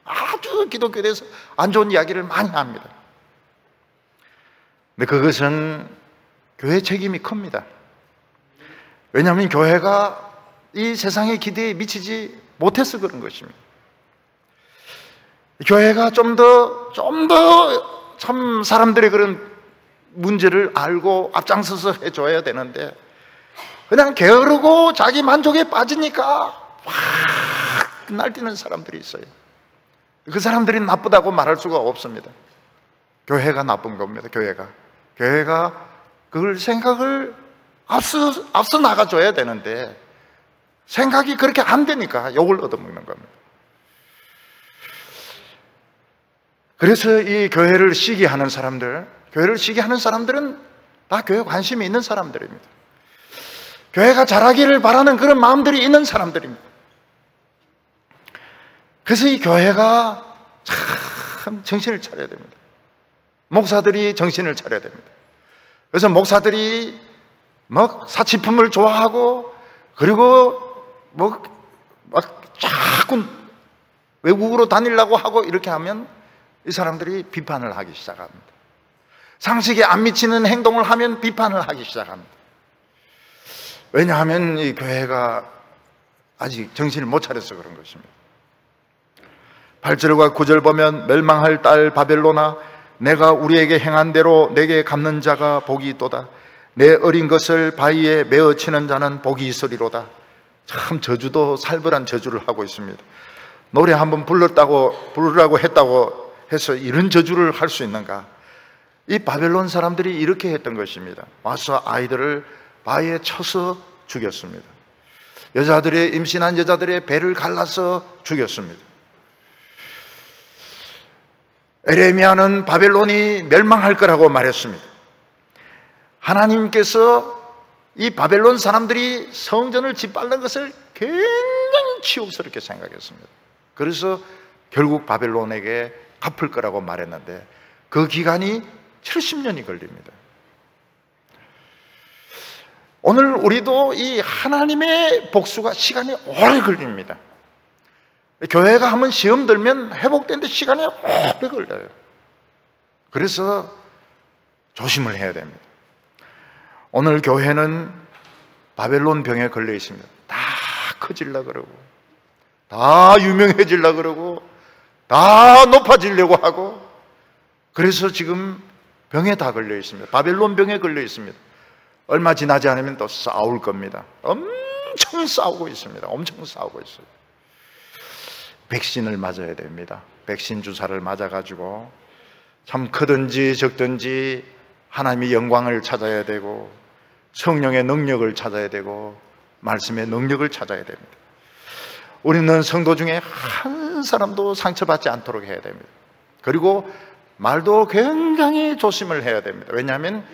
아주 기독교에 대해서 안 좋은 이야기를 많이 합니다. 근데 그것은 교회 책임이 큽니다. 왜냐하면 교회가 이 세상의 기대에 미치지 못해서 그런 것입니다. 교회가 좀 더 참 사람들의 그런 문제를 알고 앞장서서 해줘야 되는데 그냥 게으르고 자기 만족에 빠지니까 확 날뛰는 사람들이 있어요. 그 사람들이 나쁘다고 말할 수가 없습니다. 교회가 나쁜 겁니다. 교회가 그걸 생각을 앞서 나가줘야 되는데 생각이 그렇게 안 되니까 욕을 얻어먹는 겁니다. 그래서 이 교회를 시기하는 사람들은 다 교회에 관심이 있는 사람들입니다. 교회가 잘하기를 바라는 그런 마음들이 있는 사람들입니다. 그래서 이 교회가 참 정신을 차려야 됩니다. 목사들이 정신을 차려야 됩니다. 그래서 목사들이 막 사치품을 좋아하고 그리고 막 자꾸 외국으로 다니려고 하고 이렇게 하면 이 사람들이 비판을 하기 시작합니다. 상식에 안 미치는 행동을 하면 비판을 하기 시작합니다. 왜냐하면 이 교회가 아직 정신을 못 차려서 그런 것입니다. 8절과 9절 보면 멸망할 딸 바벨론아 내가 우리에게 행한 대로 내게 갚는 자가 복이 있도다. 내 어린 것을 바위에 메어 치는 자는 복이 있으리로다. 참 저주도 살벌한 저주를 하고 있습니다. 노래 한번 부르라고 했다고 해서 이런 저주를 할 수 있는가? 이 바벨론 사람들이 이렇게 했던 것입니다. 와서 아이들을 바위에 쳐서 죽였습니다. 임신한 여자들의 배를 갈라서 죽였습니다. 에레미야는 바벨론이 멸망할 거라고 말했습니다. 하나님께서 이 바벨론 사람들이 성전을 짓밟는 것을 굉장히 치욕스럽게 생각했습니다. 그래서 결국 바벨론에게 갚을 거라고 말했는데 그 기간이 70년이 걸립니다. 오늘 우리도 이 하나님의 복수가 시간이 오래 걸립니다. 교회가 한번 시험 들면 회복되는데 시간이 오래 걸려요. 그래서 조심을 해야 됩니다. 오늘 교회는 바벨론 병에 걸려 있습니다. 다 커지려고 그러고 다 유명해지려고 그러고 다 높아지려고 하고 그래서 지금 병에 다 걸려 있습니다. 바벨론 병에 걸려 있습니다. 얼마 지나지 않으면 또 싸울 겁니다. 엄청 싸우고 있습니다. 엄청 싸우고 있어요. 백신을 맞아야 됩니다. 백신 주사를 맞아가지고 참 크든지 적든지 하나님의 영광을 찾아야 되고 성령의 능력을 찾아야 되고 말씀의 능력을 찾아야 됩니다. 우리는 성도 중에 한 사람도 상처받지 않도록 해야 됩니다. 그리고 말도 굉장히 조심을 해야 됩니다. 왜냐하면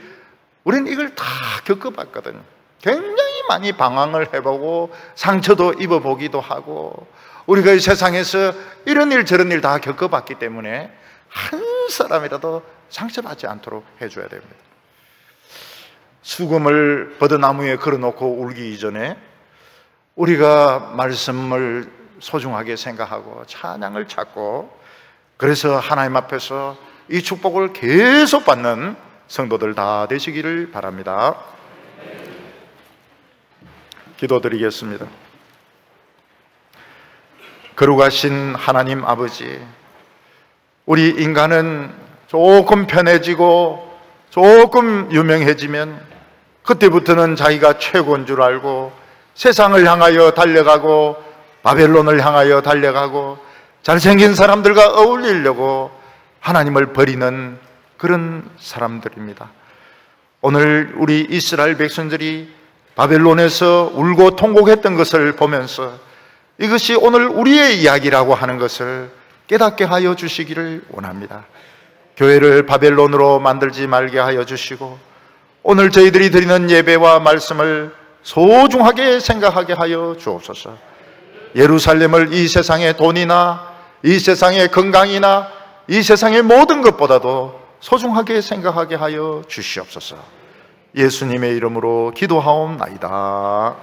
우리는 이걸 다 겪어봤거든요. 굉장히 많이 방황을 해보고 상처도 입어보기도 하고 우리가 이 세상에서 이런 일 저런 일 다 겪어봤기 때문에 한 사람이라도 상처받지 않도록 해줘야 됩니다. 수금을 버드나무에 걸어놓고 울기 이전에 우리가 말씀을 소중하게 생각하고 찬양을 찾고 그래서 하나님 앞에서 이 축복을 계속 받는 성도들 다 되시기를 바랍니다. 기도드리겠습니다. 거룩하신 하나님 아버지, 우리 인간은 조금 편해지고 조금 유명해지면 그때부터는 자기가 최고인 줄 알고 세상을 향하여 달려가고 바벨론을 향하여 달려가고 잘생긴 사람들과 어울리려고 하나님을 버리는 그런 사람들입니다. 오늘 우리 이스라엘 백성들이 바벨론에서 울고 통곡했던 것을 보면서 이것이 오늘 우리의 이야기라고 하는 것을 깨닫게 하여 주시기를 원합니다. 교회를 바벨론으로 만들지 말게 하여 주시고 오늘 저희들이 드리는 예배와 말씀을 소중하게 생각하게 하여 주옵소서. 예루살렘을 이 세상의 돈이나 이 세상의 건강이나 이 세상의 모든 것보다도 소중하게 생각하게 하여 주시옵소서. 예수님의 이름으로 기도하옵나이다.